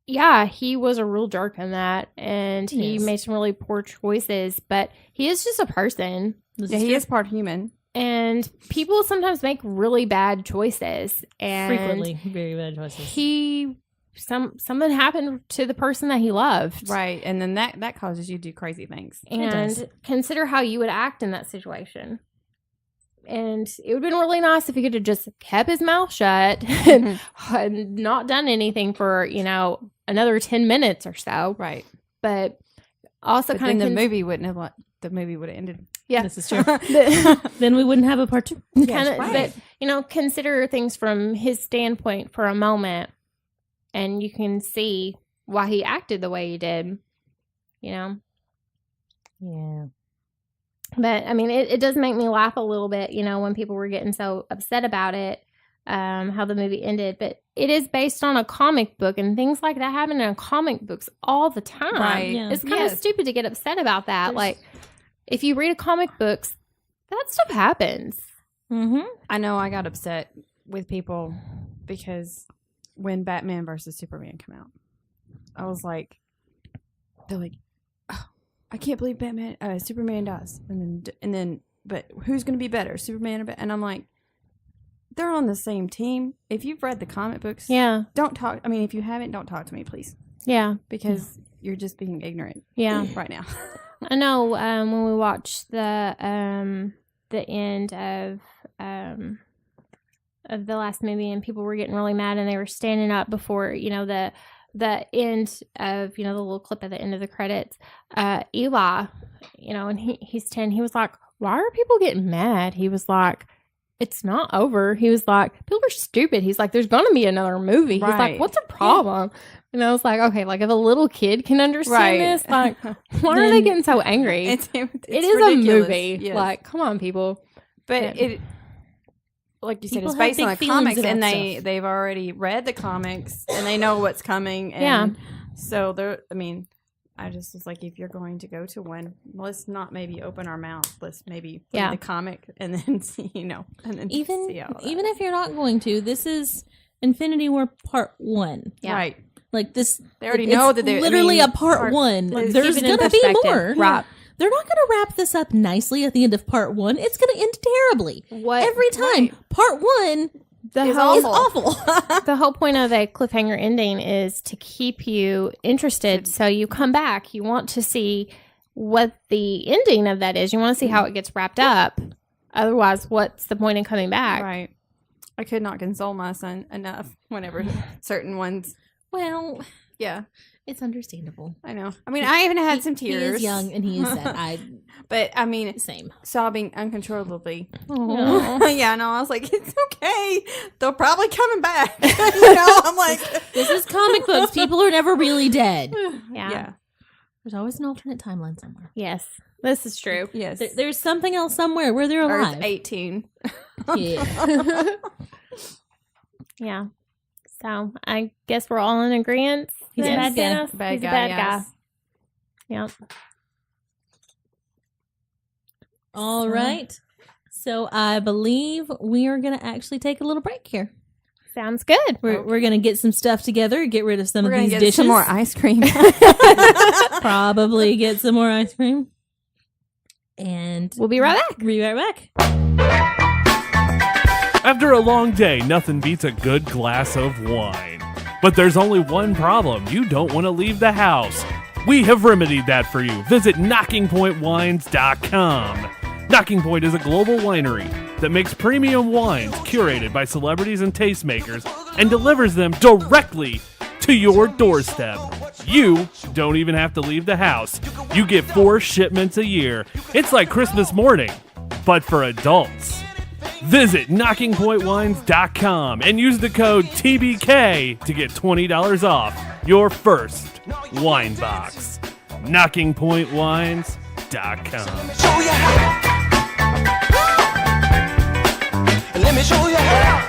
yeah, he was a real jerk in that, and he Yes. made some really poor choices. But he is just a person, Yeah, he is part human. and people sometimes make really bad choices. And Frequently, very bad choices. Something happened to the person that he loved, Right. And then that causes you to do crazy things. does. And consider how you would act in that situation. And it would have been really nice if he could have just kept his mouth shut and not done anything for, another 10 minutes or so. Right. But also But kind then of the movie wouldn't have. The movie would have ended. yeah. This is true. The- Then we wouldn't have a part 2. kind of, right. but consider things from his standpoint for a moment, and you can see why he acted the way he did. Yeah. But I mean, it does make me laugh a little bit, when people were getting so upset about it, how the movie ended. But it is based on a comic book, and things like that happen in comic books all the time. Right. Yeah. It's kind of Yes. stupid to get upset about that. There's- Like, if you read comic books, that stuff happens. Mm-hmm. I know I got upset with people because when Batman versus Superman came out, I was like, they're like, oh, I can't believe Superman dies, and then, but who's going to be better, Superman or Batman? And I'm like, they're on the same team. If you've read the comic books, Yeah. don't talk. I mean, if you haven't, don't talk to me, please, Yeah. because you're just being ignorant. Yeah. right now. I know when we watched the end of the last movie, and people were getting really mad, and they were standing up before the end of the little clip at the end of the credits. Eli, and he's 10. He was like, "Why are people getting mad?" He was like, "It's not over." He was like, "People are stupid." He's like, "There's gonna be another movie." He's like, Right. "What's the problem?" And I was like, "Okay, like if a little kid can understand Right. this, like, why are they Then- getting so angry?" It's It is ridiculous. a movie. Yes. Like, come on, people. But Yeah. it, like you said, People it's have based on big the feelings comics, and about they've already read the comics, and they know what's coming. And Yeah. So they're. I mean, I just was like, if you're going to go to one, let's not maybe open our mouth. Let's maybe read Yeah. the comic and then see, and then see Even how that- even if you're not going to, this is Infinity War Part 1. Yeah. right, Like this, they already it's know that they're literally a part 1. Let's There's keep it in gonna be perspective. more. Right. They're not gonna wrap this up nicely at the end of Part 1. It's gonna end terribly What every time. Right. Part 1 the It's whole is awful. the whole point of a cliffhanger ending is to keep you interested, so you come back. You want to see what the ending of that is. You want to see how it gets wrapped up. Otherwise, what's the point in coming back? right. I could not console my son enough whenever certain ones. Well, Yeah, it's understandable. I know. I mean, I even had some He tears. is young and he is sad. But I mean, Same. sobbing uncontrollably. Aw. Yeah, no, I was like, it's okay. They'll probably coming back. I'm like, This is comic books. People are never really dead. Yeah. There's always an alternate timeline somewhere. Yes, this is true. Yes. There's something else somewhere where they're Earth alive. 18. Yeah. Yeah. So I guess we're all in agreement. He's a Yes. bad Thanos. Bad He's guy, a bad yes. guy. Yep. All right. So I believe we are going to actually take a little break here. Sounds good. We're going to get some stuff together, get rid of some We're of going these to get dishes. some more ice cream. Probably get some more ice cream. And We'll be right back. Be right back. After a long day, nothing beats a good glass of wine. But there's only one problem. You don't want to leave the house. We have remedied that for you. Visit knockingpointwines.com. Knocking Point is a global winery that makes premium wines curated by celebrities and tastemakers and delivers them directly to your doorstep. You don't even have to leave the house. You get 4 shipments a year. It's like Christmas morning, but for adults. Visit knockingpointwines.com and use the code TBK to get $20 off. your first wine box. KnockingPointWines.com. Show you how. Let me show you how.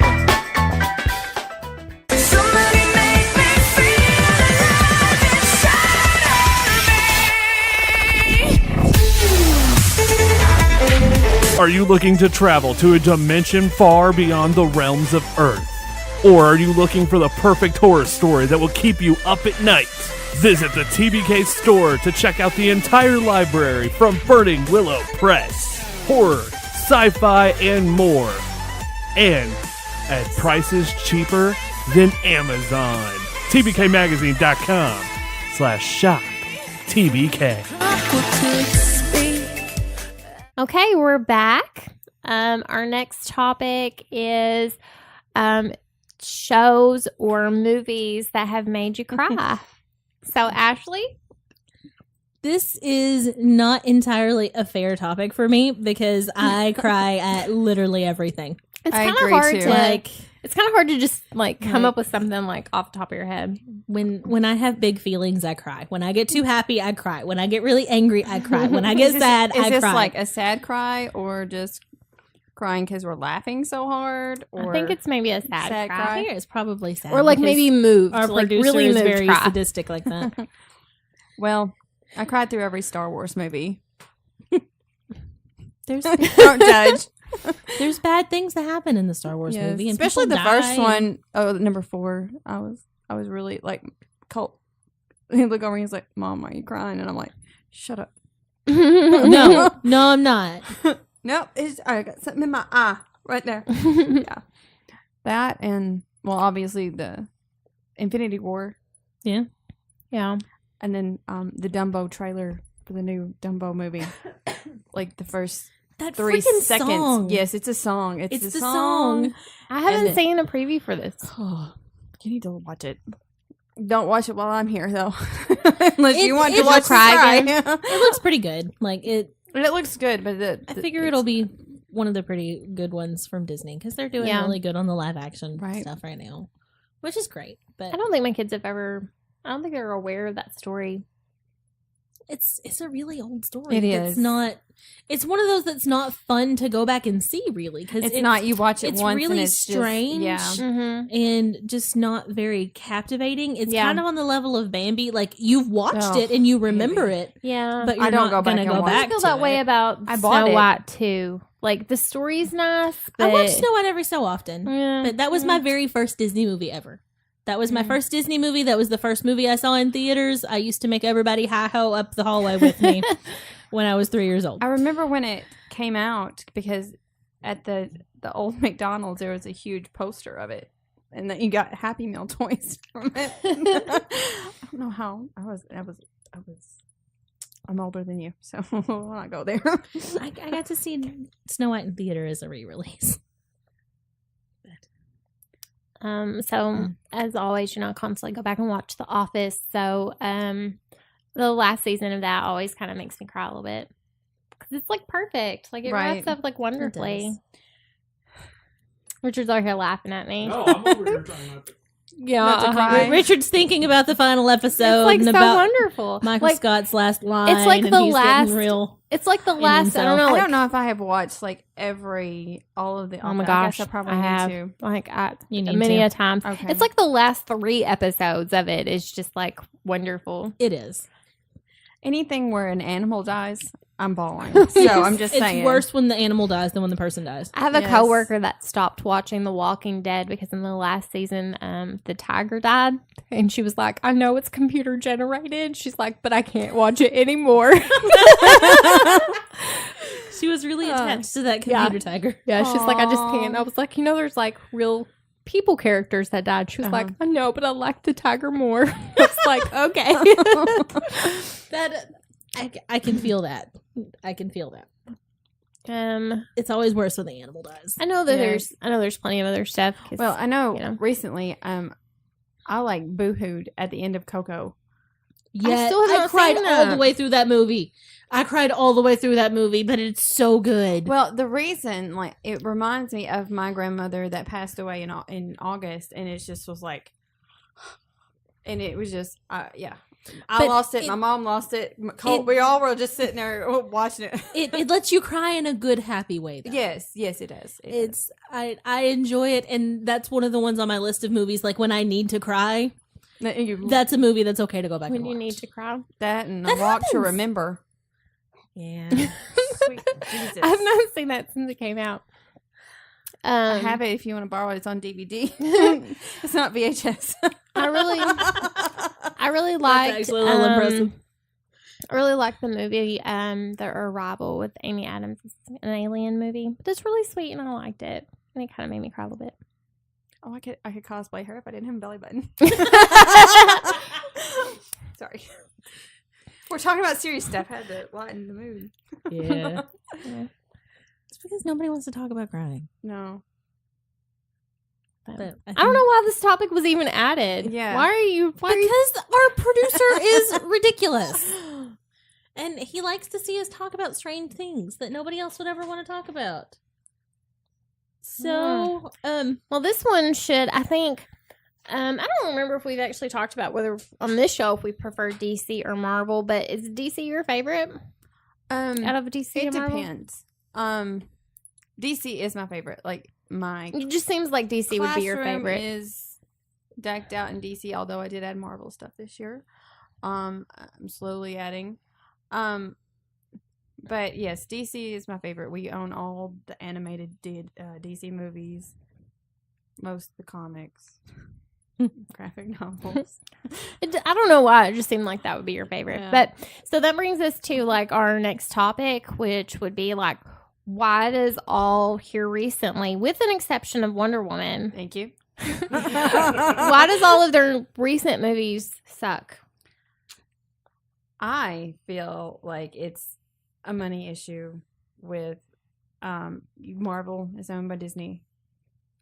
Somebody make me feel alive inside of me. Are you looking to travel to a dimension far beyond the realms of Earth? Or are you looking for the perfect horror story that will keep you up at night? Visit the TBK store to check out the entire library from Burning Willow Press. Horror, sci-fi, and more. And at prices cheaper than Amazon. TBKmagazine.com/shop TBK. Okay, we're back. Our next topic is shows or movies that have made you cry. So, Ashley? This is not entirely a fair topic for me because I cry at literally everything. It's I kind of agree, hard too. to it's kind of hard to just come up with something off the top of your head. When I have big feelings, I cry. When I get too happy, I cry. When I get really angry, I cry. When I get sad, Is I this cry. like a sad cry or just crying because we're laughing so hard? Or I think it's maybe a sad, sad cry. cry. I hear it's probably sad. Or because maybe moved. our producer really is moved very cry. sadistic like that. Well, I cried through every Star Wars movie. There's Don't judge. there's bad things that happen in the Star Wars Yes, movie, and especially the people first die. one. Oh, number 4. I was really Colt. He looked over and he's like, "Mom, are you crying?" And I'm like, "Shut up." No, I'm not. Nope. I got something in my eye right there. Yeah, that and obviously the Infinity War, Yeah. Yeah. and then the Dumbo trailer for the new Dumbo movie. Like the first That 3 freaking seconds. song. Yes, it's a song. It's It's the the song. I haven't And seen a preview for this. Oh, you need to watch it. Don't watch it while I'm here, though. Unless you want to it's watch a cry. It looks pretty good. Like it. It looks good, but I figure it'll be one of the pretty good ones from Disney because they're doing Yeah. really good on the live action Right. stuff right now, which is great. But I don't think my kids have ever. I don't think they're aware of that story. it's a really old story. It It's is. not. It's one of those that's not fun to go back and see. Really, because it's not. You watch it it's once, really and it's strange. Just, yeah. Mm-hmm. and just not very captivating. It's Yeah. kind of on the level of Bambi. Like you've watched Oh, it and you remember Bambi. it, Yeah. but you're I don't not go back gonna and go watch it. I back feel to that way it. about I bought Snow it. White too. Like the story's nice, but I watch Snow White every so often, Yeah. but that was my very first Disney movie ever. That was my first Disney movie. That was the first movie I saw in theaters. I used to make everybody hi-ho up the hallway with me when I was 3 years old. I remember when it came out because at the old McDonald's there was a huge poster of it, and that you got Happy Meal toys from it. I don't know how I'm older than you, so I'll not go there. I got to see Snow White in theater as a re-release. So as always, I constantly go back and watch The Office. So the last season of that always kind of makes me cry a little bit because it's perfect. It Right. wraps up wonderfully. does. Richard's over here laughing at me. No, I'm over here trying not to. Yeah, Not to cry. Richard's thinking about the final episode It's and so about wonderful. Michael Scott's last line. it's like and the he's last- getting real. It's like the last. I don't himself. know. I don't know if I have watched all of the. Oh my I gosh, guess I probably I need have. to. You need Many to. a times. Okay. It's like the last 3 episodes of it is just wonderful. It is. Anything where an animal dies, I'm bawling. So I'm just It's saying. worse when the animal dies than when the person dies. I have a Yes. coworker that stopped watching The Walking Dead because in the last season, the tiger died, and she was like, "I know it's computer generated." She's like, "But I can't watch it anymore." She was really attached to that computer tiger. Yeah, she's like, "I just Aw. can't." I was like, "There's real people characters that died." She was like, "I know, but I like the tiger more." It's like, okay. That I can feel that. I can feel that. um, It's always worse when the animal dies. I know that Yes. there's plenty of other stuff. 'Cause, Well, I know, you know. recently, I boohooed at the end of Coco. Yeah, still have I not cried seen all that. the way through that movie. I cried all the way through that movie, but it's so good. Well, the reason, it reminds me of my grandmother that passed away in August, and it just was and it was just, yeah. I lost it. My mom lost it. We all were just sitting there watching it. It lets you cry in a good, happy way, though. Yes, it does. I enjoy it, and that's one of the ones on my list of movies. Like when I need to cry, that's a movie that's okay to go back When and you watch. need to cry. That and That A Walk to happens. Remember. Yeah. Sweet Jesus. I've not seen that since it came out. I have it if you want to borrow it. It's on DVD. It's not VHS. I really That's liked. actually a little impressive. I really liked the movie, The Arrival with Amy Adams. It's an alien movie, but it's really sweet, and I liked it. And it kind of made me cry a little bit. Oh, I could cosplay her if I didn't have a belly button. Sorry. We're talking about serious stuff. I had to lighten the mood. Yeah. Yeah. It's because nobody wants to talk about crying. No. But I don't know why this topic was even added. Yeah. Why are you? Because our producer is ridiculous. And he likes to see us talk about strange things that nobody else would ever want to talk about. So, Well, this one should. I think. I don't remember if we've actually talked about whether on this show if we prefer DC or Marvel. But is DC your favorite out of DC It and Marvel? depends. DC is my favorite. Like my It just seems like DC would be your classroom favorite. is decked out in DC. Although I did add Marvel stuff this year. I'm slowly adding. But yes, DC is my favorite. We own all the animated DC movies, most of the comics, graphic novels. I don't know why. It just seemed like that would be your favorite. Yeah. But so that brings us to like our next topic, which would be like, why does all here recently, with an exception of Wonder Woman, Thank you. why does all of their recent movies suck? I feel like it's a money issue with Marvel is owned by Disney.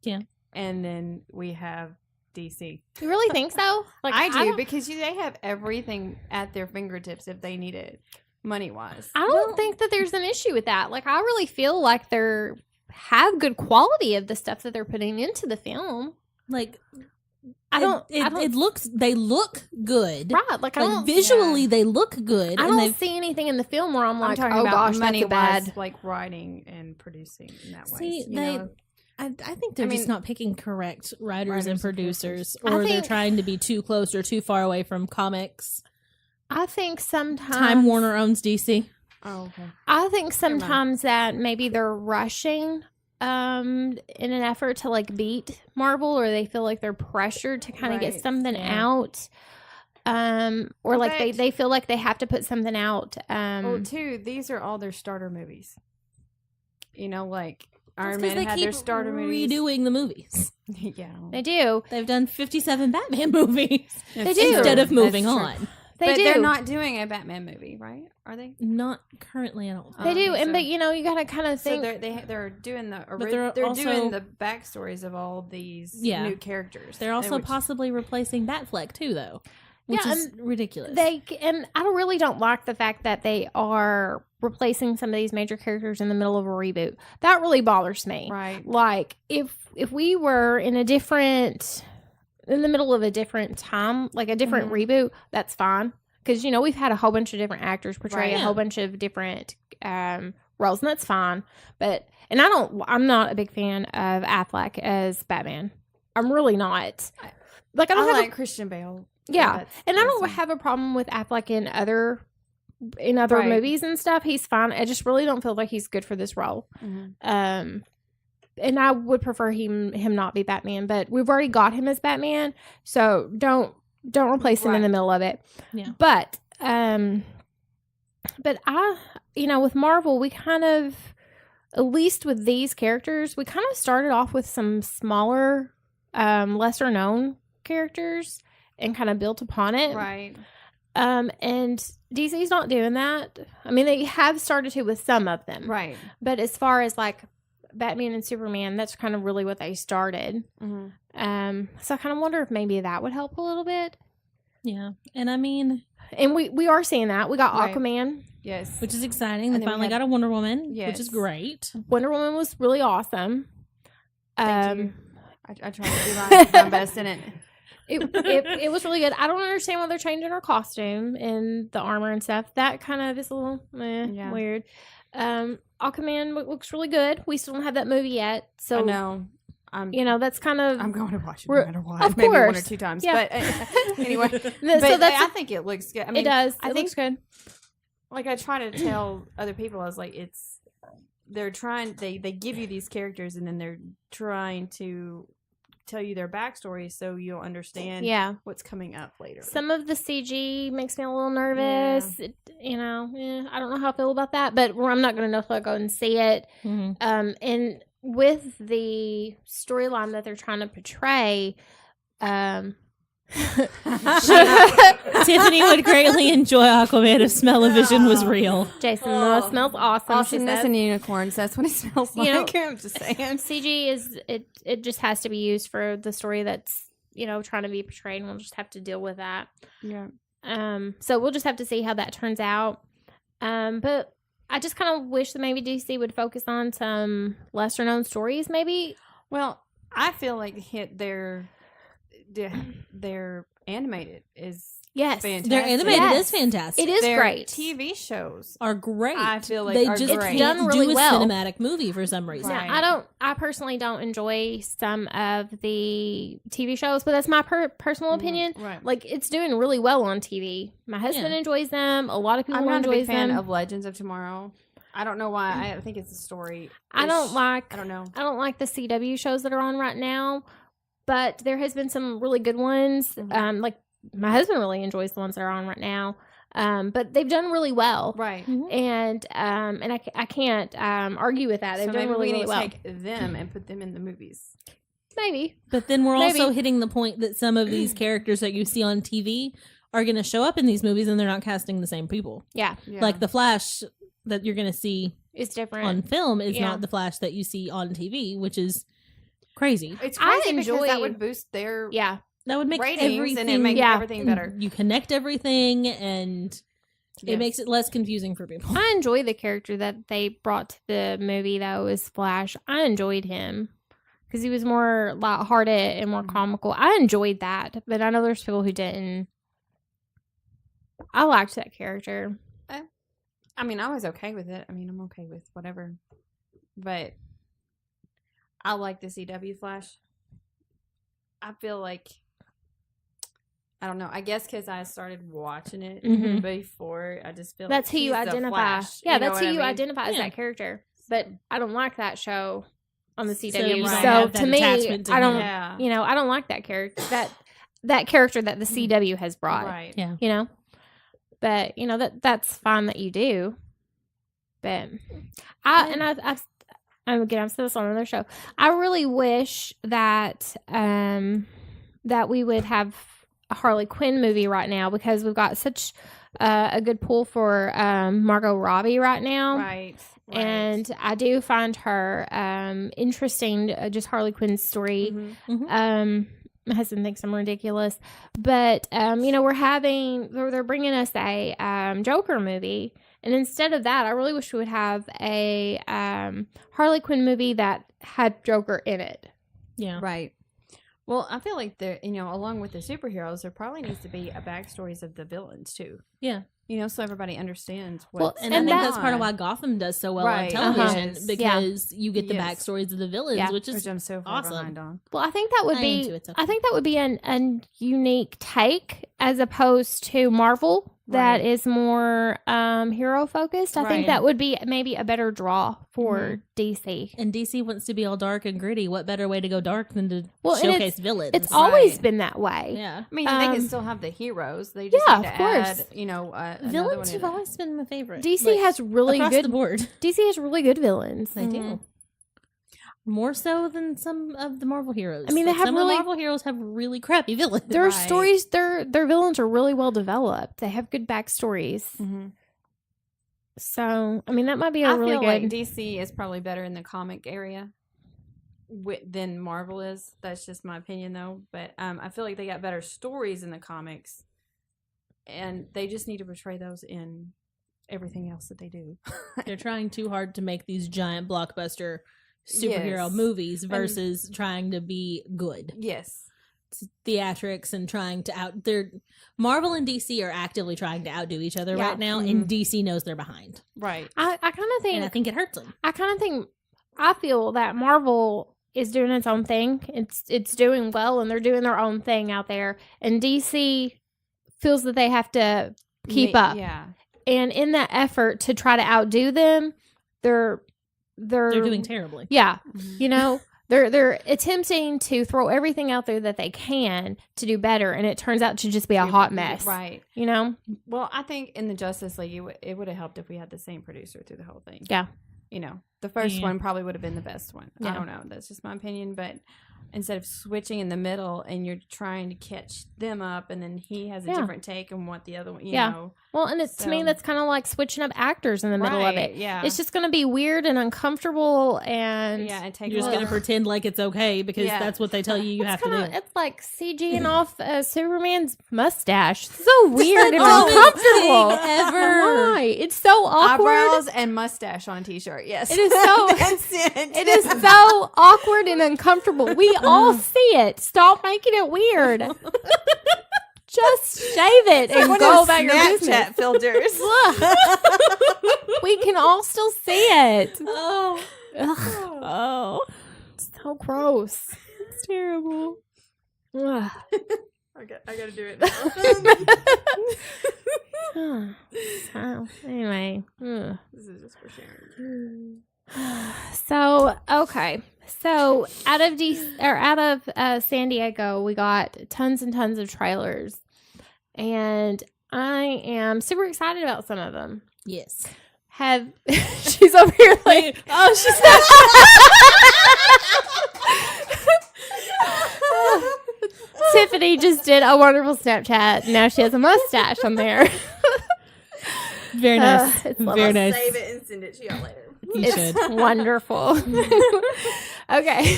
Yeah. And then we have DC. You really think so? Like I do don't- because they have everything at their fingertips if they need it, money wise. I don't think that there's an issue with that. Like, I really feel like they're have good quality of the stuff that they're putting into the film. like, they look good. Right? Like, I Like, don't visually, they look good. I and don't they've- see anything in the film where I'm I'm like, talking oh about gosh, that's money a bad. wise, like writing and producing in that way. See, you know? I think they're I just mean, not picking correct writers and producers, I or they're think- trying to be too close or too far away from comics. I think sometimes Time Warner owns DC. Oh, okay. I think sometimes that maybe they're rushing in an effort to like beat Marvel, or they feel like they're pressured to kind of get Right, something yeah. out. Or like But- they feel like they have to put something out. Well, too, these are all their starter movies. You know, like Iron That's 'cause Man they had keep their starter movies. redoing the movies. Yeah. they do. They've done 57 Batman movies They do. instead of That's moving true. on. They But do. they're not doing a Batman movie, right? Are they? Not currently, I don't think. They I do, think and so. but you know, you gotta kind of So think. they're doing the they're they're also- doing the backstories of all these Yeah. new characters. They're also which- possibly replacing Batfleck too, though, which Yeah, is ridiculous. And I really don't like the fact that they are replacing some of these major characters in the middle of a reboot. That really bothers me. right. Like if we were in the middle of a different time, like a different reboot, that's fine. Because you know we've had a whole bunch of different actors portray Right. a whole bunch of different roles, and that's fine. But I'm not a big fan of Affleck as Batman. I'm really not. Like I I don't have like Christian Bale. Yeah, and I don't that's- have a problem with Affleck in other Right. movies and stuff. He's fine. I just really don't feel like he's good for this role. Mhm. And I would prefer him not be Batman, but we've already got him as Batman, so don't replace him in the Right. middle of it. Yeah. But I, with Marvel, we kind of, at least with these characters, we kind of started off with some smaller, lesser known characters and kind of built upon it. Right. And DC's not doing that. I mean, they have started to with some of them. Right. But as far as like Batman and Superman, that's kind of really what they started. Mm-hmm. So I kind of wonder if maybe that would help a little bit. yeah, and I mean, And we are seeing that. We got Right. Aquaman. Yes. which is exciting. And They then we finally have- got a Wonder Woman, which Yes. is great. Wonder Woman was really awesome. Thank you. I tried to do my best in it. It was really good. I don't understand why they're changing her costume and the armor and stuff. That kind of is a little weird. Aquaman looks really good. We still don't have that movie yet, so I know. that's kind of. I'm going to watch it no We're- matter what. of Maybe one or course. two times. Yeah. But anyway, so but that's I think it looks good. I mean, it does. I It think looks good. like I try to tell other people, I was like, they're trying. They give you these characters, and then they're trying to tell you their backstory so you'll understand Yeah. what's coming up later. Some of the CG makes me a little nervous. I don't know how I feel about that, but I'm not going to know till I go and see it. And with the storyline that they're trying to portray, Tiffany would greatly enjoy Aquaman if smell-o-vision was real. Jason Momoa smells awesome. she Awesomeness says. and unicorns. That's what it smells You know, like. I'm just saying. CG is it just has to be used for the story that's trying to be portrayed, and we'll just have to deal with that. Yeah. So we'll just have to see how that turns out. But I just kind of wish that maybe DC would focus on some lesser known stories, maybe. Well, I feel like their animated is Yes. fantastic. Their animated Yes. is fantastic. It is Their great. TV shows Are great. I feel like they are just great. can't Done really do a well. cinematic movie for some reason. Right. I personally don't enjoy some of the TV shows, but that's my personal opinion. Right. Like, it's doing really well on TV. My husband Yeah. enjoys them. A lot of people I'm not a enjoy big fan them. of Legends of Tomorrow. I don't know why. I think it's a story. I don't like I don't know. I don't like the CW shows that are on right now, but there has been some really good ones. Like, my husband really enjoys the ones that are on right now. But they've done really well. Right. And I can't argue with that. They've So done maybe really, we really need to well. take them and put them in the movies. Maybe. But then we're Maybe. also hitting the point that some of these characters that you see on TV are going to show up in these movies, and they're not casting the same people. Yeah. Yeah. Like the Flash that you're going to see It's different. on film is Yeah. not the Flash that you see on TV, which is crazy. It's I crazy because that enjoy- would boost their Yeah. That would make ratings everything and it make Yeah. everything better. You connect everything, and Yes. it makes it less confusing for people. I enjoy the character that they brought to the movie that was Flash. I enjoyed him because he was more lighthearted and more comical. I enjoyed that, but I know there's people who didn't. I liked that character. I mean, I was okay with it. I mean, I'm okay with whatever. But I like the CW Flash. I feel like, I don't know. I guess because I started watching it Mhm. before, I just feel That's like who you he's the identify. Flash. Yeah, You know that's what who I you mean? identify as Yeah. that character. But I don't like that show on the So CW. you don't So, have that to me, attachment to I don't. him. Yeah. I don't like that character. That character that the CW has brought. Right. Yeah. But that's fine that you do. But I've said this on another show. I really wish that that we would have a Harley Quinn movie right now, because we've got such a good pull for Margot Robbie right now. Right. And I do find her interesting, just Harley Quinn's story. Mhm. My husband thinks I'm ridiculous, but they're bringing us a Joker movie, and instead of that, I really wish we would have a Harley Quinn movie that had Joker in it. Yeah. Right. Well, I feel like there, along with the superheroes, there probably needs to be a backstories of the villains too. Yeah. So everybody understands what. Well, And I And think that- that's part of why Gotham does so well Right. on television, Yes. because you get the Yes. backstories of the villains, Yeah. which is which I'm so far awesome. behind on. Well, I think that would I am be too, it's okay. I think that would be a unique take as opposed to Marvel that Right. is more hero focused. I think Right. that would be maybe a better draw for DC. And DC wants to be all dark and gritty. What better way to go dark than to Well, and showcase villains? It's always Right. been that way. yeah. I mean, they can Um, still have the heroes. They just yeah, need to of course. add, another Villains one have in. always been my favorite. DC Like, has really across good the board. DC has really good villains. They do. More so than some of the Marvel heroes. I mean, they have some really- of the Marvel heroes have really crappy villains. Their Right. stories, their villains are really well developed. They have good backstories. Mhm. So, I mean, that might be a I really feel good. like DC is probably better in the comic area than Marvel is. That's just my opinion, though. But I feel like they got better stories in the comics, and they just need to portray those in everything else that they do. They're trying too hard to make these giant blockbuster superhero Yes. movies versus trying to be good. Yes. theatrics and trying to Marvel and DC are actively trying to outdo each other Yeah. right now, and DC knows they're behind. Right. I kind of think And I think it hurts them. I feel that Marvel is doing its own thing. It's doing well, and they're doing their own thing out there. And DC feels that they have to keep up. Yeah. And in that effort to try to outdo them, they're Doing terribly. Yeah, you know, they're attempting to throw everything out there that they can to do better, and it turns out to just be a hot mess. Right. You know? Well, I think in the Justice League, it would have helped if we had the same producer through the whole thing. Yeah. You know, the first Yeah. one probably would have been the best one. I Yeah. don't know. That's just my opinion. But instead of switching in the middle and you're trying to catch them up, and then he has a Yeah. different take on what the other one, you Yeah. know. Well, and to me, So- that's kind of like switching up actors in the middle of Right, it. yeah. It's just going to be weird and uncomfortable, and Yeah, and take You're just going to pretend like it's okay because Yeah. that's what they tell you have to do. it's like CGing off Superman's mustache. So weird and dumbest uncomfortable. thing ever. Why? It's so awkward. eyebrows and mustache on a t-shirt. Yes, It is so. That's it. It is so awkward and uncomfortable. We all see it. Stop making it weird. Just shave it and One go of about your business. Snapchat filters. We can all still see it. Oh. Ugh, Oh. it's so gross. It's terrible. Ugh. I gotta do it now. So, anyway. Ugh. This is just for sharing. So okay, so out of San Diego, we got tons and tons of trailers, and I am super excited about some of them. Yes. Have she's over here like Oh, she's Tiffany just did a wonderful Snapchat. Now she has a mustache on there. very nice. It's Very nice. Save it and send it to y'all later. You should. It's wonderful. Okay,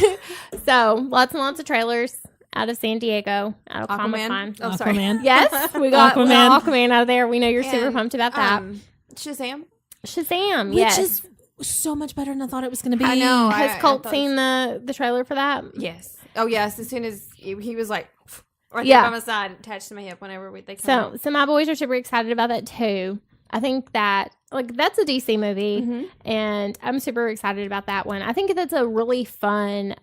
so lots and lots of trailers out of San Diego, out of Comic Con. Oh, sorry. Aquaman. Yes, we got Aquaman. Aquaman out of there. We know you're super And, pumped about that. Shazam. Shazam, Which yes. is so much better than I thought it was going to be. I know. Has I Colt thought seen the trailer for that? Yes. Oh, yes. As soon as he was like, right Yeah. there by my side, attached to my hip whenever they come So my boys are super excited about that too. I think that that's a DC movie, Mhm. and I'm super excited about that one. I think that's a really fun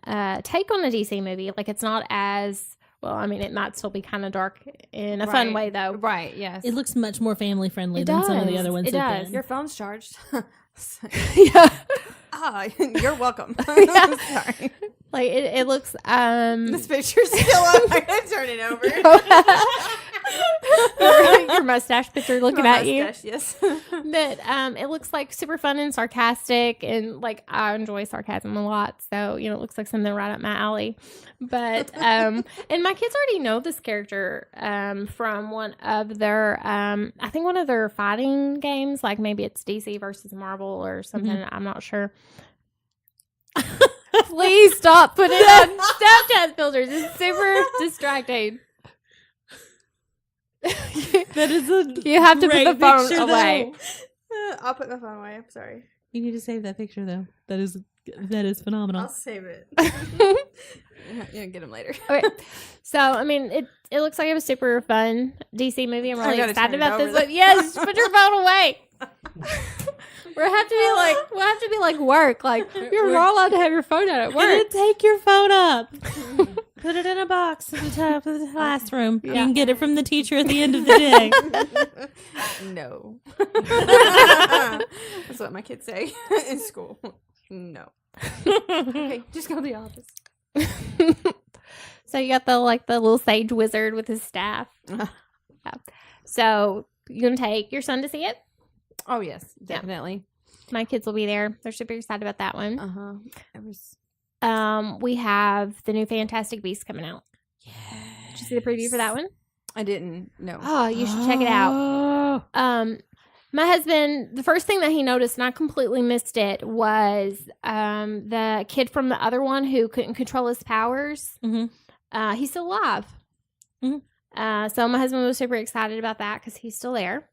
take on a DC movie. Like it's not as well. I mean, it might still be kind of dark in a fun Right. way though. Right. Yes. It looks much more family friendly It than some of the does. other ones It have does. been. Your phone's charged. Yeah, You're welcome. Yeah. Sorry. like it looks. This picture's still up. I'm gonna turn it over. Your mustache picture looking My at you. mustache, yes. But it looks like super fun and sarcastic, and like I enjoy sarcasm a lot, so it looks like something right up my alley. But and my kids already know this character from one of their I think one of their fighting games, like maybe it's DC versus Marvel or something. I'm not sure. Please stop putting on Snapchat filters. It's super distracting. That is a You have to put great the phone picture, away. though. I'll put my phone away. I'm sorry. You need to save that picture though. That is phenomenal. I'll save it. Yeah, get them later. Okay. So, I mean, it looks like it was super fun DC movie. I'm really gotta excited turn it about this over one. Yes, put your phone away. We'll have to be like work. Like you're not allowed to have your phone out at Gonna work. take your phone up. Put it in a box at the top of the classroom. You can get it from the teacher at the end of the day. No. That's what my kids say in school. No. Okay, just go to the office. So you got the little sage wizard with his staff. Yeah. So you gonna take your son to see it? Oh yes, definitely. My kids will be there. They're super excited about that one. It was. We have the new Fantastic Beasts coming out. Did you see the preview for that one? I didn't. No. Oh, you should check it out. My husband, the first thing that he noticed, and I completely missed it, was the kid from the other one who couldn't control his powers. Mm-hmm. He's still alive. Mhm. So my husband was super excited about that because he's still there.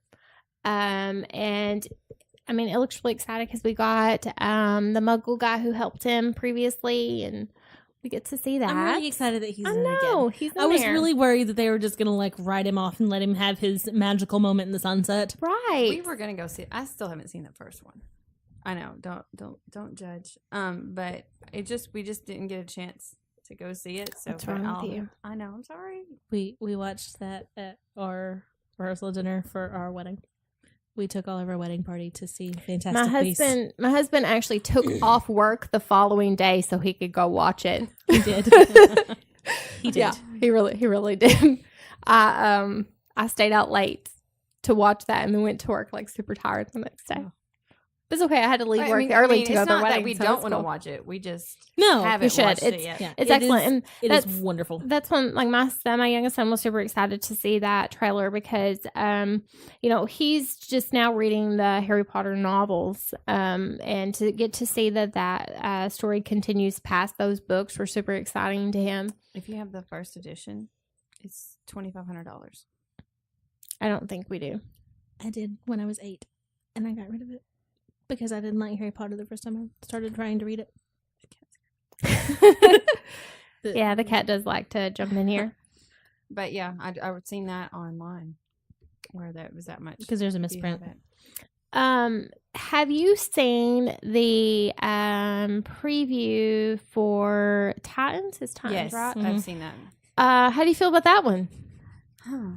And I mean, it looks really exciting because we got the Muggle guy who helped him previously, and we get to see that. I'm really excited that he's I in it know again. he's in I was there. really worried that they were just gonna like write him off and let him have his magical moment in the sunset. right. We were gonna go see. I still haven't seen the first one. I know. Don't judge. But we just didn't get a chance to go see it. So What's but wrong with I'll- you? I know. I'm sorry. We watched that at our rehearsal dinner for our wedding. We took all of our wedding party to see Fantastic Beasts. My husband actually took off work the following day so he could go watch it. He did. He did. Yeah, he really did. I stayed out late to watch that and then went to work like super tired the next day. But it's okay. I had to leave work early to go to it's their not wedding. that we so don't it's want to cool. watch it. We just No, haven't you should. watched it It's- yet. Yeah, It's it excellent. is- And it that's is wonderful. That's when like my youngest son was super excited to see that trailer because he's just now reading the Harry Potter novels and to get to see that story continues past those books were super exciting to him. If you have the first edition, it's $2,500. I don't think we do. I did when I was 8, and I got rid of it because I didn't like Harry Potter the first time I started trying to read it. Yeah, the cat does like to jump in here. But yeah, I would seen that online where that was that much. Because there's a Do you have misprint. it? Have you seen the preview for Titans? It's Titans, Yes, right? Mhm. I've seen that. How do you feel about that one? Huh.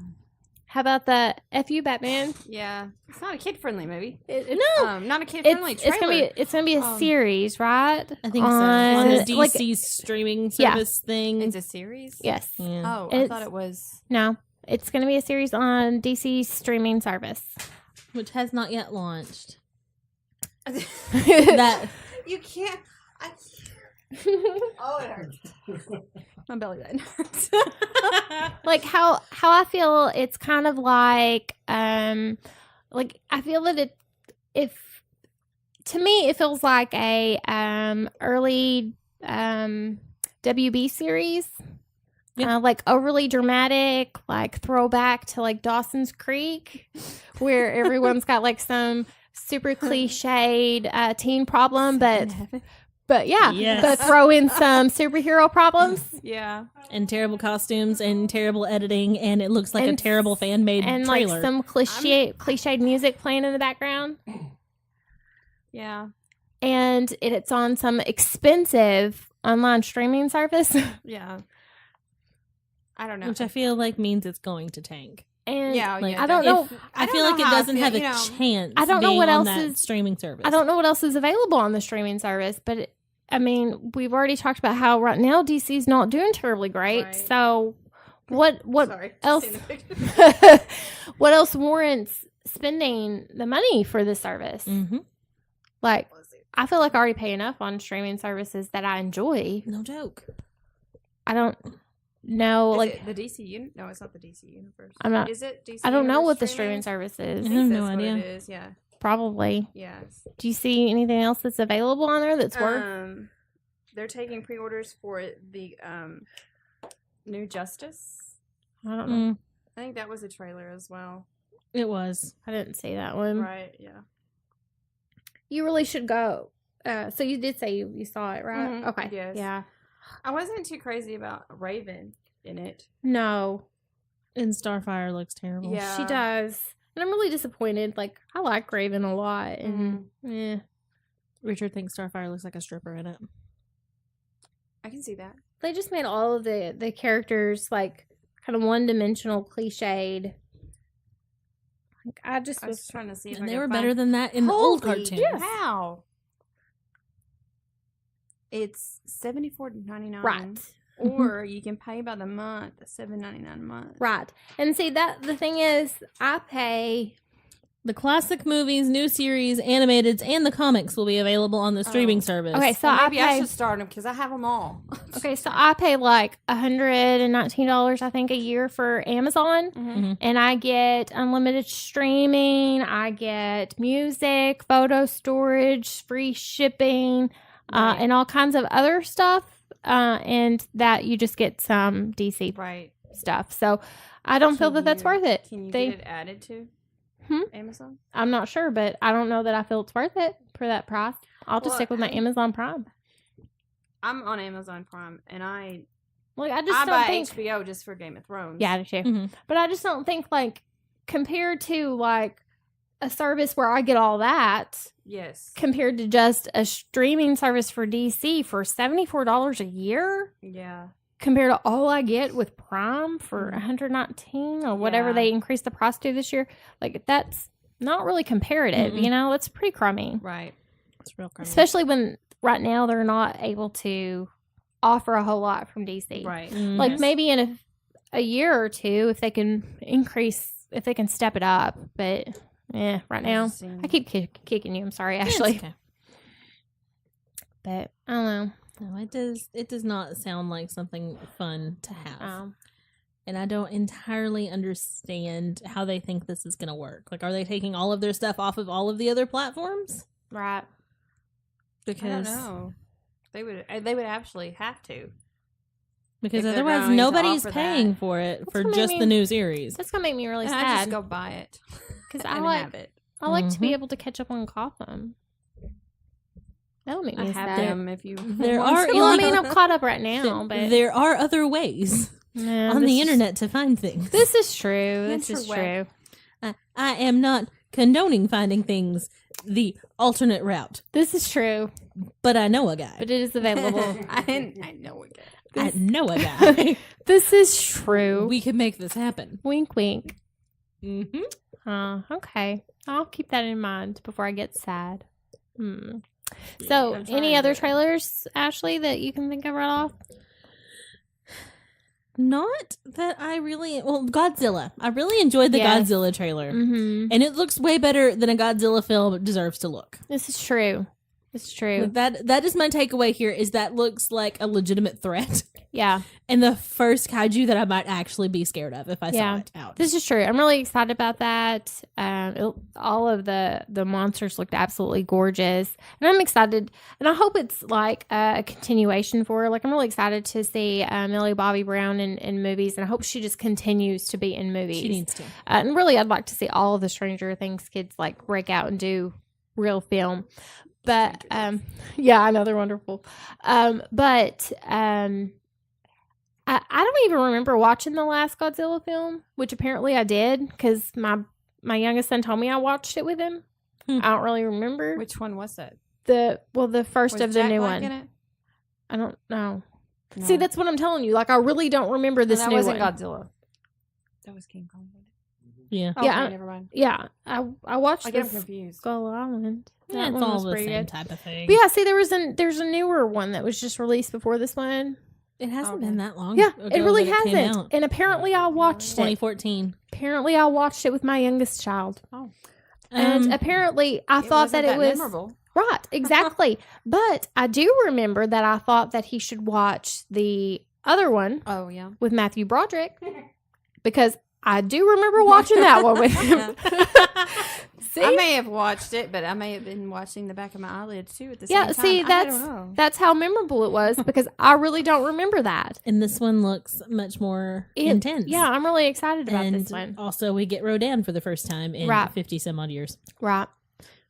How about the FU Batman? Yeah, it's not a kid friendly movie. No, Not a kid friendly trailer. it's gonna be a series, right? I think On- so. On the like- DC's streaming Yeah. service thing. It's a series. yes. Yeah. Oh, I It's- thought it was. No, it's gonna be a series on DC's streaming service. Which has not yet launched. that That you can't. Oh, it hurts. My belly button hurts. Like how I feel it's kind of like I feel that if to me it feels like a early WB series. Yeah. Like overly dramatic, like throwback to like Dawson's Creek, where everyone's got like some super cliched teen problem, but yeah, Yes. but throw in some superhero problems Yeah. and terrible costumes and terrible editing, and it looks like And a terrible fan made and trailer. like some cliched music playing in the background. Yeah. And it's on some expensive online streaming service. Yeah. I don't know. which I feel like means it's going to tank. And Yeah, Like, yeah, I don't know. if- I feel like it doesn't have a chance. I don't know being what on else that is- streaming service. I don't know what else is available on the streaming service, but I mean, we've already talked about how right now DC's not doing terribly great. Right. So, what Sorry. else? Just seeing the picture. What else warrants spending the money for this service? Mm-hmm. Like, I feel like I already pay enough on streaming services that I enjoy. No joke. I don't know, Is like, it the DC universe? No, it's not the DC universe. I'm not. Is it DC? I don't know universe what the streaming service I is. I think have that's no what idea. It is. Yeah. Probably. Yes. Do you see anything else that's available on there that's worth? They're taking pre-orders for the New Justice. I don't know. I think that was a trailer as well. It was. I didn't see that one. Right. Yeah. You really should go. So you did say you saw it, right? Mhm, Okay. yes. Yeah. I wasn't too crazy about Raven in it. No, And Starfire looks terrible. Yeah. she does, and I'm really disappointed. Like I like Raven a lot, and Richard thinks Starfire looks like a stripper in it. I can see that. they just made all of the characters like kind of one dimensional, cliched. Like I just I was was. trying to see if And I they could were find- better than that in the old Holy cartoons. How? It's $74.99. Right. Or you can pay by the month, $7.99 a month. Right. And see that the thing is I pay The classic movies, new series, animateds, and the comics will be available on the streaming service. okay, so So I maybe I pay should start them because I have them all. okay, so I pay like $119 I think a year for Amazon. Mhm. And I get unlimited streaming, I get music, photo storage, free shipping, Right. and all kinds of other stuff. And that you just get some DC Right. stuff. So I don't feel that that's worth it. Can you They- get it added to Amazon? I'm not sure, but I don't know that I feel it's worth it for that price. I'll just Well, stick with my Amazon Prime. I'm on Amazon Prime, and I Like, I just I don't buy think. HBO just for Game of Thrones. Yeah, I do too. Mhm. But I just don't think, like, compared to, like, a service where I get all that, Yes. compared to just a streaming service for DC for $74 a year, Yeah. compared to all I get with Prime for $119 or whatever Yeah. they increased the price to this year, like, that's not really comparative, Mm-mm. you know? That's pretty crummy. Right. It's real crummy. Especially when right now they're not able to offer a whole lot from DC. Right. Mhm. Like, maybe in a year or two, if they can if they can step it up. But, right now, I keep kicking you. I'm sorry, Yeah, it's Ashley. okay. But, I don't know. No, it does not sound like something fun to have. Um, And I don't entirely understand how they think this is going to work. Like, are they taking all of their stuff off of all of the other platforms? right. I don't Because know. They would actually have to. because If they're otherwise going to nobody's offer paying that. for it for gonna just make the me- new series. That's going to make me really And I just sad. go buy it Because and I have it. like to be Mhm. able to catch up on Gotham. That would make I me have sad. them if you. There want are to. Well, I illegal- mean, I'm caught up right now, but There are other ways Yeah, on this the is- internet to find things. This is true. This is Interweb. true. I am not condoning finding things the alternate route, This is true. but I know a guy. But it is available. I know it. I know a guy. This is true. We can make this happen. Wink, wink. Mm-hmm. Okay. I'll keep that in mind before I get sad. So, I'm any trying other to- trailers, Ashley, that you can think of right off? Not that I really. Well, Godzilla. I really enjoyed the Yes. Godzilla trailer, Mm-hmm. and it looks way better than a Godzilla film deserves to look. This is true. It's true. Like that is my takeaway here. Is that looks like a legitimate threat, Yeah. and the first kaiju that I might actually be scared of if I saw Yeah. it out. This is true. I'm really excited about that. All of the monsters looked absolutely gorgeous, and I'm excited. And I hope it's like a continuation for her. Like, I'm really excited to see Millie Bobby Brown in movies, and I hope she just continues to be in movies. She needs to. And really, I'd like to see all of the Stranger Things kids like break out and do real film. But yeah, I know they're wonderful. But I don't even remember watching the last Godzilla film, which apparently I did because my youngest son told me I watched it with him. Hmm. I don't really remember Which one was it? the first Was of the Jack new Black one. in it? I don't know. No. See, that's what I'm telling you. Like, I really don't remember this that new wasn't one. Godzilla. That was King Kong. Yeah, Okay, Yeah, never mind. Yeah, I watched I get this them confused. Skull Island. yeah, That it's one all was the pretty same good. type of thing. But yeah, see, there's a newer one that was just released before this one. It hasn't Okay. been that long. Yeah, ago it really that came hasn't. out. And apparently, I watched it. 2014. Apparently, I watched it with my youngest child. And Um, apparently, I thought that wasn't it was memorable. right, exactly. But I do remember that I thought that he should watch the other one Oh yeah. with Matthew Broderick because I do remember watching that one with him. See? I may have watched it, but I may have been watching the back of my eyelids too at the Yeah, same time. see, I that's don't know. that's how memorable it was because I really don't remember that. and this one looks much more intense. Yeah, I'm really excited about and this one. also we get Rodan for the first time in Right. 50 some odd years, Right.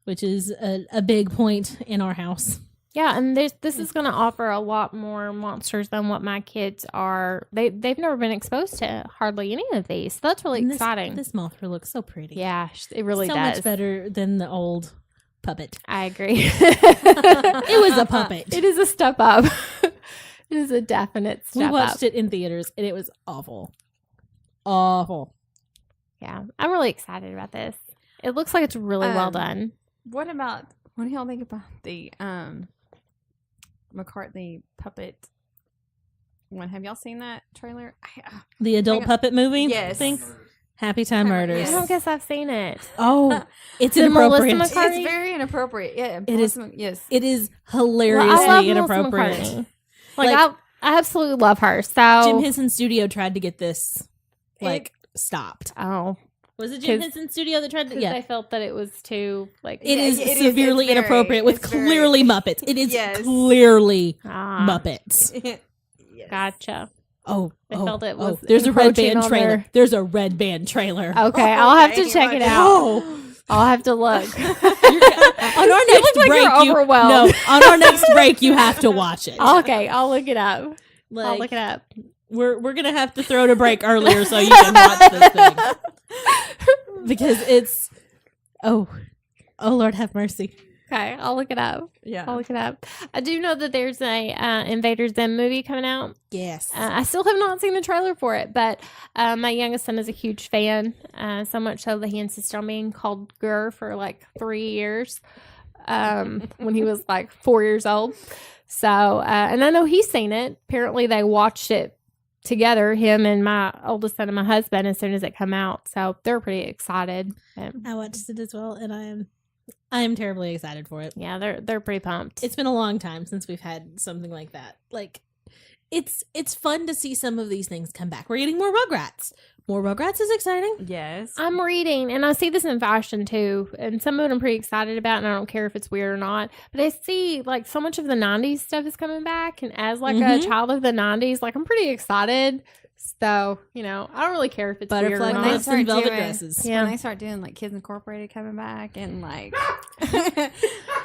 which is a big point in our house. Yeah, and this is going to offer a lot more monsters than what my kids are. They've never been exposed to hardly any of these. So that's really And this, exciting. This Mothra looks so pretty. Yeah, it really so does. much better than the old puppet. I agree. It was a puppet. It is a step up. It is a definite We step watched up. it in theaters and it was awful. Awful. Yeah, I'm really excited about this. It looks like it's really well done. What do y'all think about the McCartney puppet one? Have y'all seen that trailer? The adult Hang on. puppet movie Yes. thing? Happy Time Murders. I Yes. don't guess I've seen it. Oh, it's The Melissa inappropriate. McCartney? It's very inappropriate. Yeah, It is- Yes. It is Well, hilariously I love Melissa inappropriate. McCartney. Like- I absolutely love her. So Jim Henson Studio tried to get this stopped. oh, Was it Jim 'Cause- Henson Studio that tried to? because Yeah. they felt that it was too like It is it is- severely it's very- inappropriate with it's very- clearly Muppets. It is Yes. clearly ah, Muppets. Yes. Gotcha. Oh, They felt it was there's a red encroaching band on trailer. their- There's a red band trailer. Okay, I'll have to Okay, check it right. out. Oh, I'll have to look. On our next like break, you're overwhelmed. on our next break, you have to watch it. Okay, I'll look it up. I'll Like, look it up. we're gonna have to throw to break earlier so you can watch this thing because it's oh Lord have mercy. Okay, I'll look it up. Yeah. I'll look it up. I do know that there's a Invader Zim movie coming out. Yes, I still have not seen the trailer for it, but my youngest son is a huge fan, so much so that he insisted on being called Gur for like 3 years when he was like 4 years old. So, and I know he's seen it. Apparently, they watched it together, him and my oldest son and my husband, as soon as it come out. So they're pretty excited. I watched it as well, and I am terribly excited for it. Yeah, they're pretty pumped. It's been a long time since we've had something like that. Like, it's fun to see some of these things come back. We're getting more Rugrats. More Rugrats is exciting. Yes. I'm reading, and I see this in fashion too, and some of it I'm pretty excited about, and I don't care if it's weird or not. But I see like so much of the '90s stuff is coming back, and as like a child of the '90s, like I'm pretty excited. So I don't really care if it's Butterfly weird or when not. they clips start and velvet doing- dresses. Yeah. When they start doing like Kids Incorporated coming back and like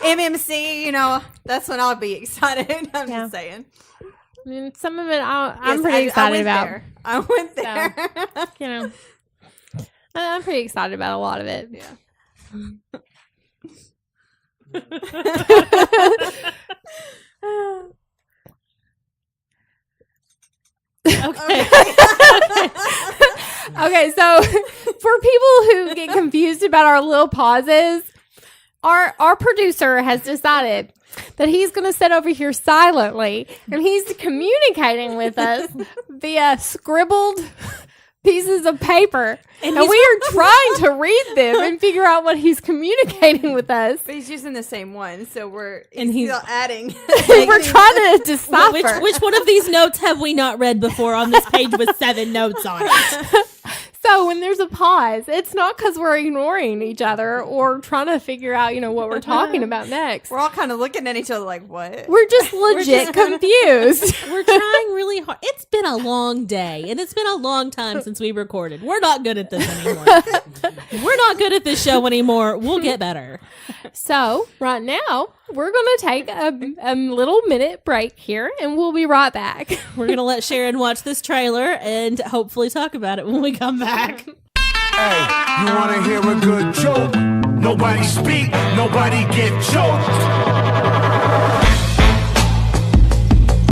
MMC, that's when I'll be excited. I'm Yeah. just saying. I mean, some of it I'm Yes, pretty excited went about. there. I went there. I'm pretty excited about a lot of it. Yeah. Okay. Okay, so for people who get confused about our little pauses, our producer has decided that he's going to sit over here silently and he's communicating with us via scribbled pieces of paper. And we are trying to read them and figure out what he's communicating with us. But he's using the same one, so And he's he's- still adding. We're trying to decipher. Which one of these notes have we not read before on this page with 7 notes on it? So when there's a pause, it's not because we're ignoring each other or trying to figure out, what we're talking about next. We're all kind of looking at each other like, what? We're just legit confused. We're trying really hard. It's been a long day, and it's been a long time since we recorded. We're not good at this anymore. We're not good at this show anymore. We'll get better. So right now, we're going to take a little minute break here, and we'll be right back. We're going to let Sharon watch this trailer and hopefully talk about it when we come back. Hey, you wanna hear a good joke? Nobody speak, nobody get choked.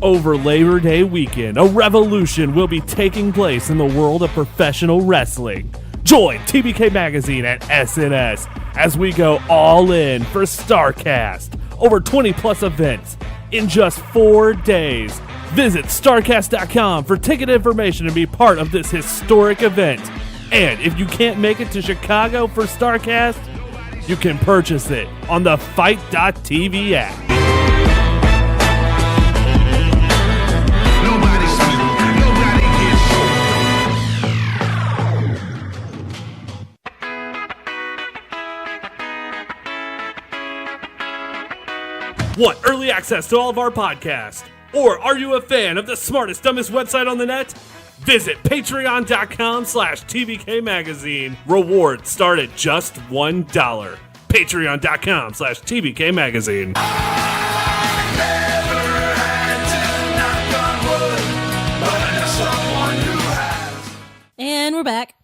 Over Labor Day weekend, a revolution will be taking place in the world of professional wrestling. Join TBK Magazine at SNS as we go all in for StarCast. Over 20 plus events in just 4 days. Visit StarCast.com for ticket information and be part of this historic event. And if you can't make it to Chicago for StarCast, you can purchase it on the Fight.tv app. Nobody speak, nobody get choked. Want early access to all of our podcasts? Or are you a fan of the smartest, dumbest website on the net? Visit patreon.com/TBK Magazine. Rewards start at just $1. Patreon.com/TBK Magazine. And we're back.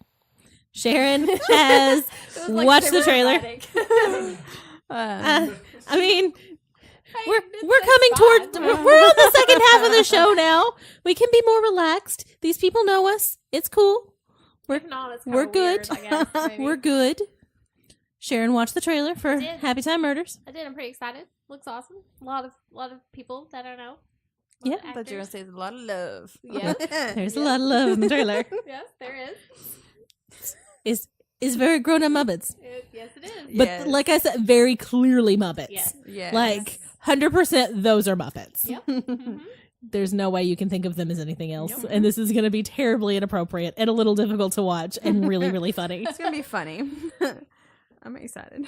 Sharon has watched the trailer. I mean, we're coming towards. We're on the second half of the show now. We can be more relaxed. These people know us. It's cool. We're good. We're good. Sharon watched the trailer for did. Happy Time Murders. I did. I'm pretty excited. Looks awesome. A lot of people that I know. Yeah, But you're going to say there's a lot of love. Yeah. there's a lot of love in the trailer. Yes, there is. Is very grown up Muppets, Yes, it is. but Yes. like I said, very clearly Muppets. Yes. Yes. Like 100%, those are Muppets. Yep. There's no way you can think of them as anything else, and this is going to be terribly inappropriate and a little difficult to watch, and really, really funny. It's going to be funny. I'm excited.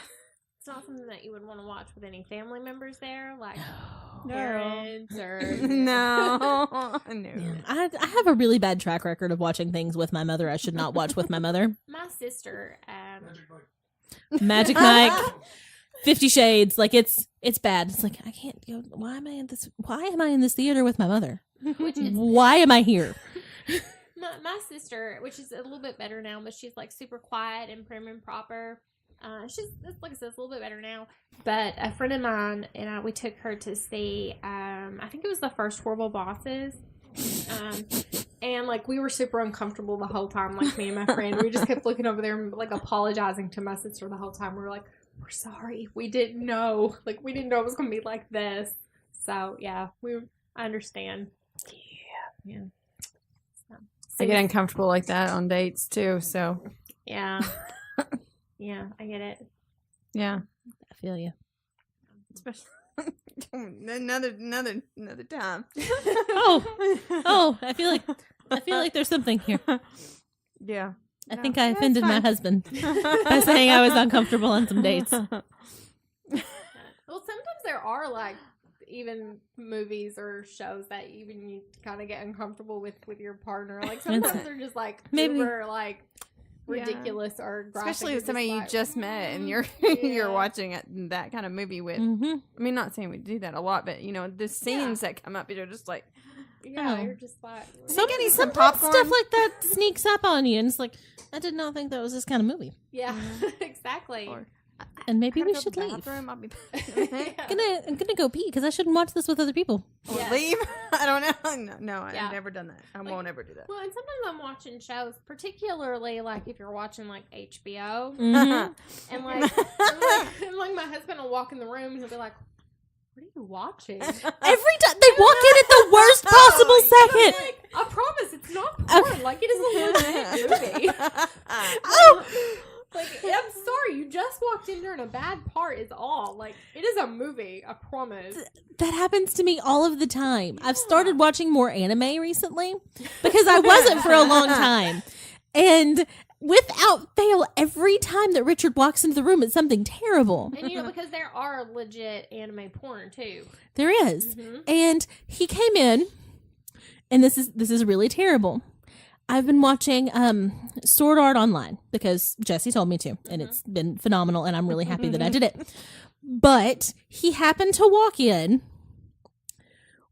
It's not something that you would want to watch with any family members there, like parents or. No. I have a really bad track record of watching things with my mother I should not watch with my mother. My sister, Magic Mike, 50 Shades. Like it's bad. It's like I can't go. Why am I in this theater with my mother? Why am I here? My sister, which is a little bit better now, but she's like super quiet and prim and proper. She's, like I said, it's a little bit better now. But a friend of mine and I, we took her to see, I think it was the first Horrible Bosses. And like we were super uncomfortable the whole time, like me and my friend. We just kept looking over there and like apologizing to my sister the whole time. We were like, we're sorry. We didn't know. Like we didn't know it was going to be like this. So yeah, I understand. Yeah. I get uncomfortable like that on dates too. So Yeah. Yeah, I get it. yeah, I feel you. especially another time. Oh, I feel like there's something here. Yeah, I think I offended my husband by saying I was uncomfortable on some dates. Well, sometimes there are like even movies or shows that even you kind of get uncomfortable with your partner. Like sometimes they're just like Maybe. super like ridiculous or graphic. especially You're with somebody you like, just met and you're yeah. watching that kind of movie with. Mm-hmm. I mean, not saying we do that a lot, but the scenes that come up, you're just like, Yeah, Oh. you're just like getting some Sometimes popcorn. stuff like that sneaks up on you, and it's like, I did not think that was this kind of movie. yeah, exactly. Or- And maybe we Gotta go should to the leave. bathroom, I'll be I'm gonna go pee because I shouldn't watch this with other people. Or Yeah. leave. I don't know. No, Yeah. I've never done that. I won't ever do that. Well, and sometimes I'm watching shows, particularly like if you're watching like HBO, Mhm. and like my husband will walk in the room and he'll be like, "What are you watching?" Every time they walk in at the worst possible second. Like, I promise it's not porn. Like it is a legit movie. Oh, Like I'm sorry, you just walked in during a bad part. Is all. Like it is a movie. I promise. that happens to me all of the time. I've started watching more anime recently because I wasn't for a long time. And without fail, every time that Richard walks into the room, it's something terrible. And because there are legit anime porn too. There is. Mhm. And he came in, and this is really terrible. I've been watching Sword Art Online because Jesse told me to, and it's been phenomenal, and I'm really happy that I did it. But he happened to walk in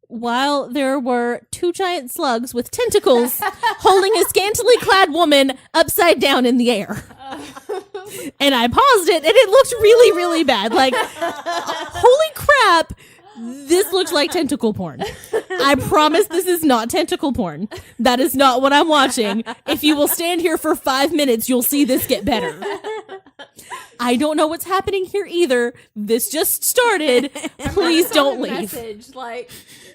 while there were two giant slugs with tentacles holding a scantily clad woman upside down in the air. And I paused it, and it looked really, really bad. Like, holy crap, this looks like tentacle porn. I promise this is not tentacle porn. That is not what I'm watching. If you will stand here for 5 minutes, you'll see this get better. I don't know what's happening here either. This just started. Please don't leave. Message like.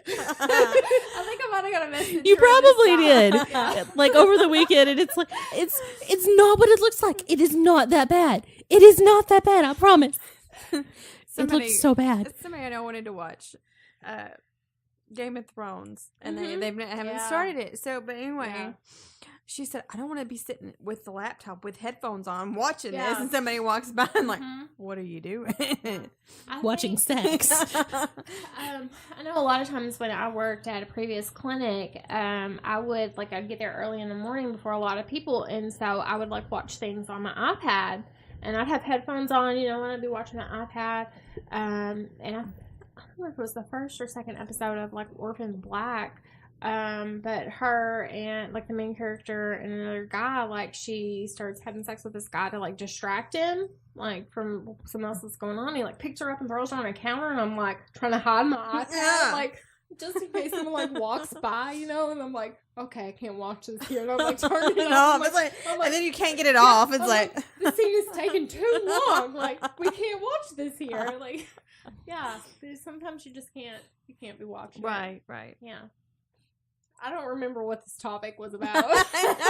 I think I might have got a message. You during this probably time. did. Like over the weekend, and it's like it's not what it looks like. It is not that bad. It is not that bad. I promise. It looks so bad. Somebody I know wanted to watch Game of Thrones, and they haven't Yeah. started it. So, but anyway, Yeah. she said, "I don't want to be sitting with the laptop with headphones on watching this." Yeah. And somebody walks by, and like, "What are you doing?" I Watching think- sex. I know a lot of times when I worked at a previous clinic, I'd get there early in the morning before a lot of people, and so I would like watch things on my iPad, and I'd have headphones on, when I'd be watching the iPad, and I don't remember if it was the first or second episode of like Orphan Black, but her and like the main character and another guy, like she starts having sex with this guy to like distract him like from something else that's going on. He like picks her up and throws her on a counter, and I'm like trying to hide my iPad, Yeah. like just in case someone like walks by, and I'm like, okay, I can't watch this here, and I'm like turning it off. It's like, I'm like, and then you can't get it off. It's I'm like, the scene is taking too long. Like we can't watch this here. Like, yeah, sometimes you just can't. You can't be watching. it. right. Yeah. I don't remember what this topic was about.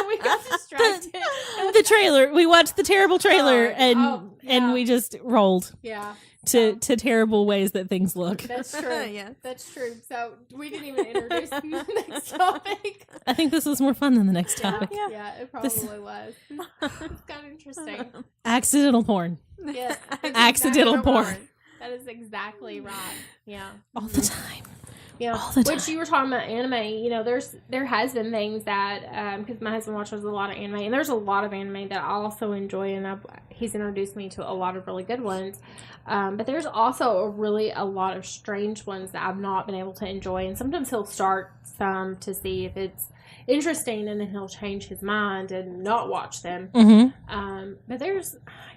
We got distracted. The trailer. We watched the terrible trailer, and yeah. we just rolled Yeah, to terrible ways that things look. that's true. Yes. That's true. So we didn't even introduce the next topic. I think this was more fun than the next topic. Yeah, it probably was. It's kind of interesting. Accidental porn. Yes, Accidental porn. That is exactly right. Yeah. All the time. Yeah, All the which time. you were talking about anime. You know, there has been things that because my husband watches a lot of anime, and there's a lot of anime that I also enjoy, and he's introduced me to a lot of really good ones. But there's also a lot of strange ones that I've not been able to enjoy, and sometimes he'll start some to see if it's interesting, and then he'll change his mind and not watch them. Mm-hmm. But I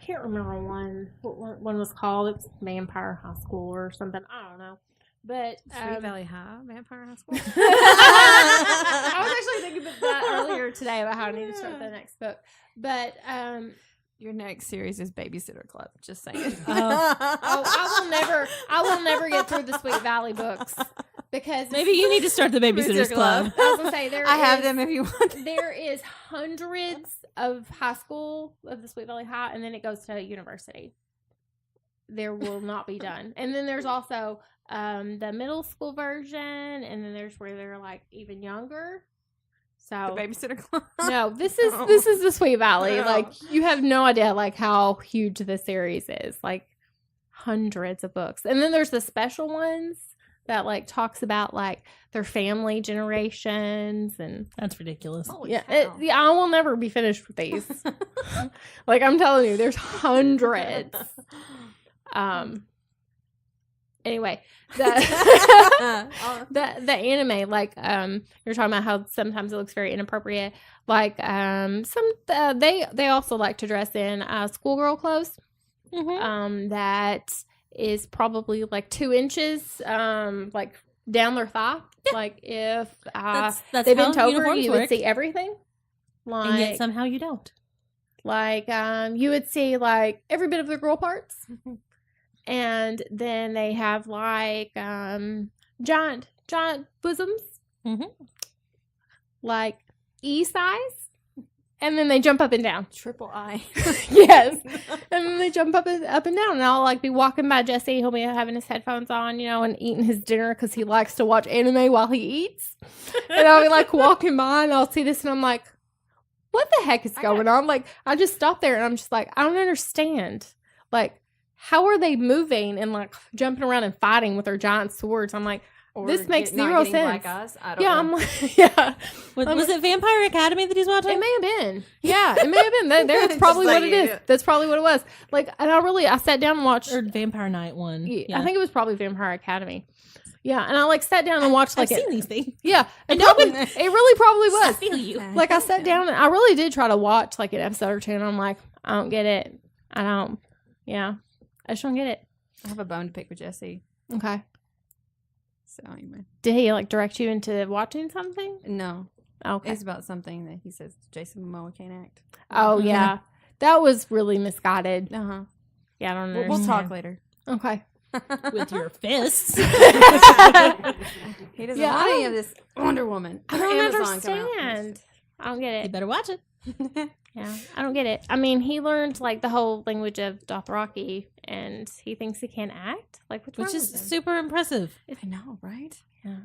can't remember what one was called. It's Vampire High School or something. I don't know. But Sweet Valley High, Vampire High School. I was actually thinking about that earlier today about how I need to start the next book. But Your next series is Babysitter Club. Just saying. I will never get through the Sweet Valley books because Maybe you need to start the Babysitter's Club. I was gonna say I have them if you want. There is hundreds of high school of the Sweet Valley High, and then it goes to university. There will not be done. And then there's also the middle school version, and then there's where they're like even younger. So The Babysitter Club. no, this is the Sweet Valley. Oh. Like you have no idea like how huge the series is. Like hundreds of books. And then there's the special ones that like talks about like their family generations and That's ridiculous. yeah, I will never be finished with these. Like I'm telling you, there's hundreds. Anyway, the anime, like you're talking about how sometimes it looks very inappropriate. Like they also like to dress in schoolgirl clothes. That is probably like 2 inches like down their thigh. Like if That's they bent how over, uniforms you would work. see everything. Like And yet somehow you don't. like you would see like every bit of the girl parts. And then they have like giant bosoms, like E size, and then they jump up and down. Triple I. Yes, and then they jump up and down. And I'll like be walking by Jesse. He'll be having his headphones on, you know, and eating his dinner because he likes to watch anime while he eats. And I'll be like walking by, and I'll see this, and I'm like, "What the heck is going on?" Like I just stop there, and I'm just like, I don't understand, like. How are they moving and like jumping around and fighting with their giant swords? I'm like, this makes zero sense. I don't Yeah, know. I'm like, yeah. Was it Vampire Academy that he's watching? It may have been. Yeah, it may have been. That's probably like what it is. it. That's probably what it was. Like, and I sat down and watched. Or Vampire Night one. Yeah, I think it was probably Vampire Academy. Yeah, and I like sat down and watched like I've seen these things. Yeah, I it know. probably it really probably I was. feel you. Like I sat down and I really did try to watch like an episode or two, and I'm like, I don't get it. I don't. Yeah, I just don't get it. I have a bone to pick with Jesse. Okay. So anyway, Did he like direct you into watching something? no, Okay. it's about something that he says Jason Momoa can't act. Oh Mhm. yeah, that was really misguided. Uh huh. Yeah, I don't We'll understand. talk later. Okay. With your fists. He doesn't Yeah, want I any of this Wonder Woman. I don't Amazon come out. understand. I don't get You it. better watch it. Yeah, I don't get it. I mean, he learned like the whole language of Dothraki, and he thinks he can act. Like, what's Which wrong is with him? super impressive. I know, right? Yeah.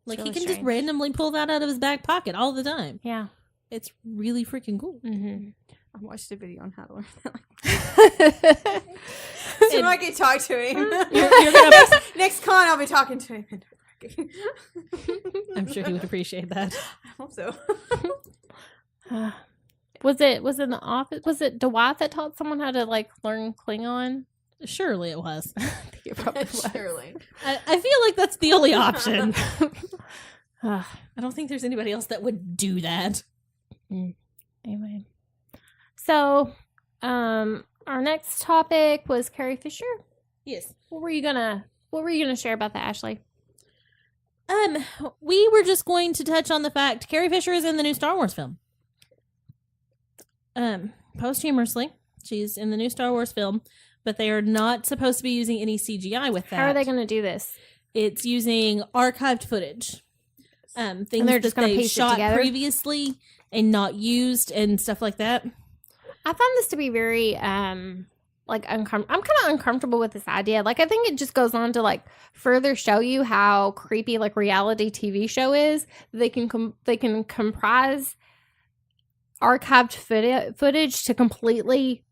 Like, really he can just strange. randomly pull that out of his back pocket all the time. Yeah. It's really freaking cool. Mm-hmm. I watched a video on how to learn that. So And- I can talk to him. You're gonna- Next con, I'll be talking to him. I'm sure he would appreciate that. I hope so. Was it in the office? Was it Dwight that taught someone how to like learn Klingon? Surely it was. It probably was. Surely. I feel like that's the only option. Ugh. I don't think there's anybody else that would do that. Anyway, so our next topic was Carrie Fisher. Yes. What were you gonna share about that, Ashley? We were just going to touch on the fact Carrie Fisher is in the new Star Wars film. Posthumously, she's in the new Star Wars film, but they are not supposed to be using any CGI with that. How are they going to do this? It's using archived footage. Things they're just that gonna they've piece it shot together? previously and not used and stuff like that. I found this to be very like I'm kind of uncomfortable with this idea. Like I think it just goes on to like further show you how creepy like reality TV show is. They can comprise archived footage to completely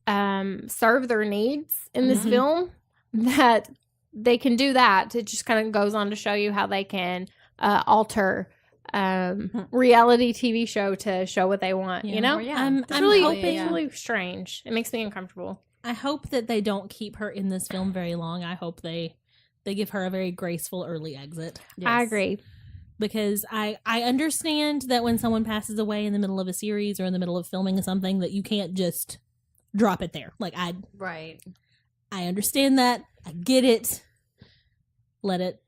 serve their needs in this Mhm. film that they can do that. It just kind of goes on to show you how they can alter reality TV show to show what they want. You know, I'm it's really, hoping. it's really strange. It makes me uncomfortable. I hope that they don't keep her in this film very long. I hope they give her a very graceful early exit. I agree. Because I understand that when someone passes away in the middle of a series or in the middle of filming something, that you can't just drop it there. Like I understand that. I get it. Let it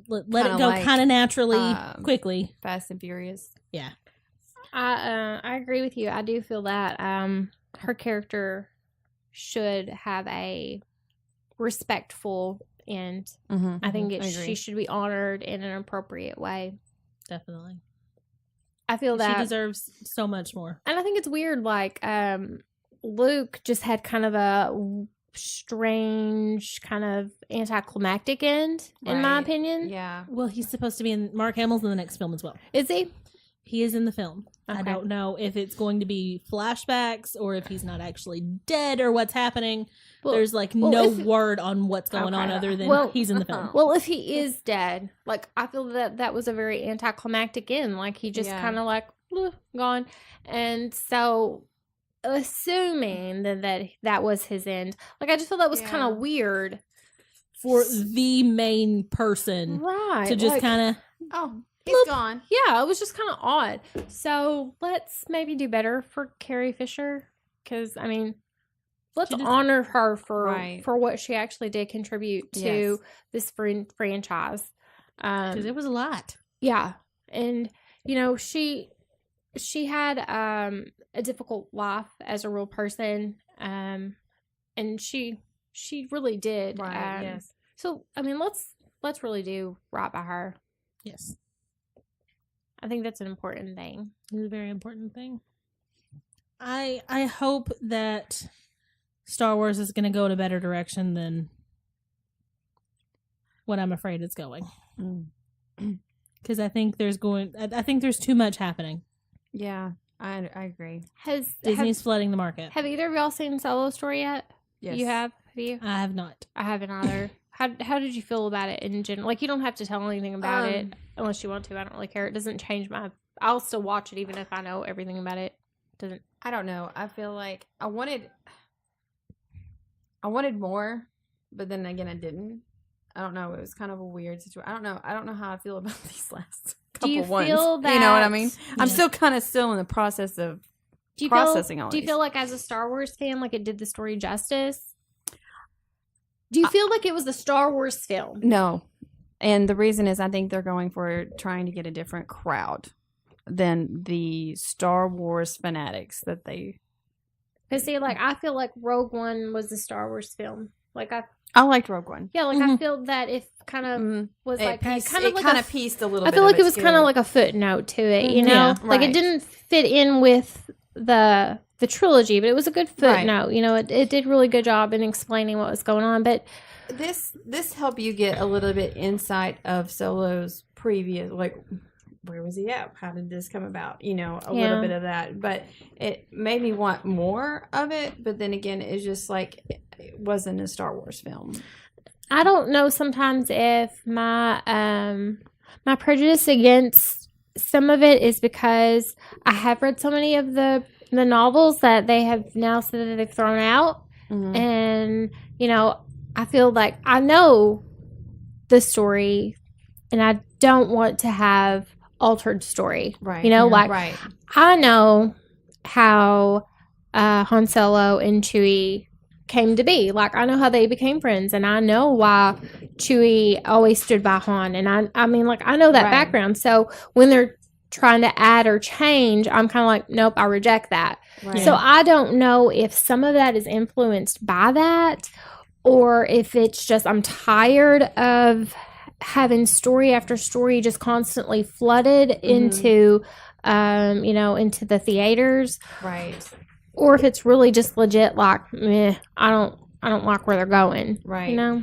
go like, kind of naturally, quickly. Fast and Furious. Yeah. I agree with you. I do feel that her character should have a respectful end. Mm-hmm. I think I agree. she should be honored in an appropriate way. Definitely. I feel that she deserves so much more. And I think it's weird, like, Luke just had kind of a strange, kind of anticlimactic end, in my Right. opinion. Yeah. Well, he's supposed to be in Mark Hamill's in the next film as well. Is he? He is in the film. I Okay. don't know if it's going to be flashbacks or if he's not actually dead or what's happening. Well- There's like well, no if- word on what's going on other than Well- he's in the film. Well, if he is dead, like, I feel that was a very anticlimactic end. Like, he just Yeah. kind of like, gone. And so, assuming that was his end, like, I just feel that was kind of weird. For the main person Right. to just like- kind of Oh, he's gone. Yeah, it was just kind of odd. So let's maybe do better for Carrie Fisher, because I mean, let's She just- honor her for Right. what she actually did contribute to Yes. this franchise. because it was a lot. Yeah, and you know she had a difficult life as a real person, and she really did. Right. Yes. So I mean, let's really do right by her. Yes, I think that's an important thing. it's a very important thing. I hope that Star Wars is going to go in a better direction than what I'm afraid it's going. Because I think there's too much happening. Yeah. I agree. Disney's flooding the market. Have either of y'all seen Solo Story yet? Yes. You have? Have you? I have not. I haven't either. How did you feel about it in general? Like, you don't have to tell anything about it unless you want to. I don't really care. It doesn't change I'll still watch it even if I know everything about it. Doesn't. I don't know. I feel like I wanted more, but then again I didn't. I don't know. It was kind of a weird situation. I don't know how I feel about these last couple Do you ones. feel that? You know what I mean? I'm still in the process of Do you processing all Do you these. feel like, as a Star Wars fan, like it did the story justice? Do you feel like it was a Star Wars film? No. And the reason is I think they're going for trying to get a different crowd than the Star Wars fanatics that they. Because see, like, I feel like Rogue One was a Star Wars film. Like, I liked Rogue One. I Mm-hmm. feel that it kind of was like it kind of like pieced a little I bit. feel of like it was its kind of good. like a footnote to it, you know? Yeah, Like, it right. didn't fit in with the trilogy, but it was a good footnote. You know, it did really good job in explaining what was going on. But This helped you get a little bit insight of Solo's previous, like, where was he at? How did this come about? You know, a little bit of that. But it made me want more of it. But then again, it's just like, it wasn't a Star Wars film. I don't know sometimes if my my prejudice against some of it is because I have read so many of the novels that they have now said that they've thrown out. Mhm. And, you know, I feel like I know the story and I don't want to have altered story. Right. You know, like, right. I know how Han Solo and Chewie came to be. Like, I know how they became friends, and I know why Chewie always stood by Han. And I mean, like, I know that Right. background. So when they're trying to add or change, I'm kind of like, nope, I reject that. Right. So I don't know if some of that is influenced by that, or if it's just I'm tired of having story after story just constantly flooded into you know, into the theaters, Right. or if it's really just legit like, meh, I don't like where they're going. Right. You know?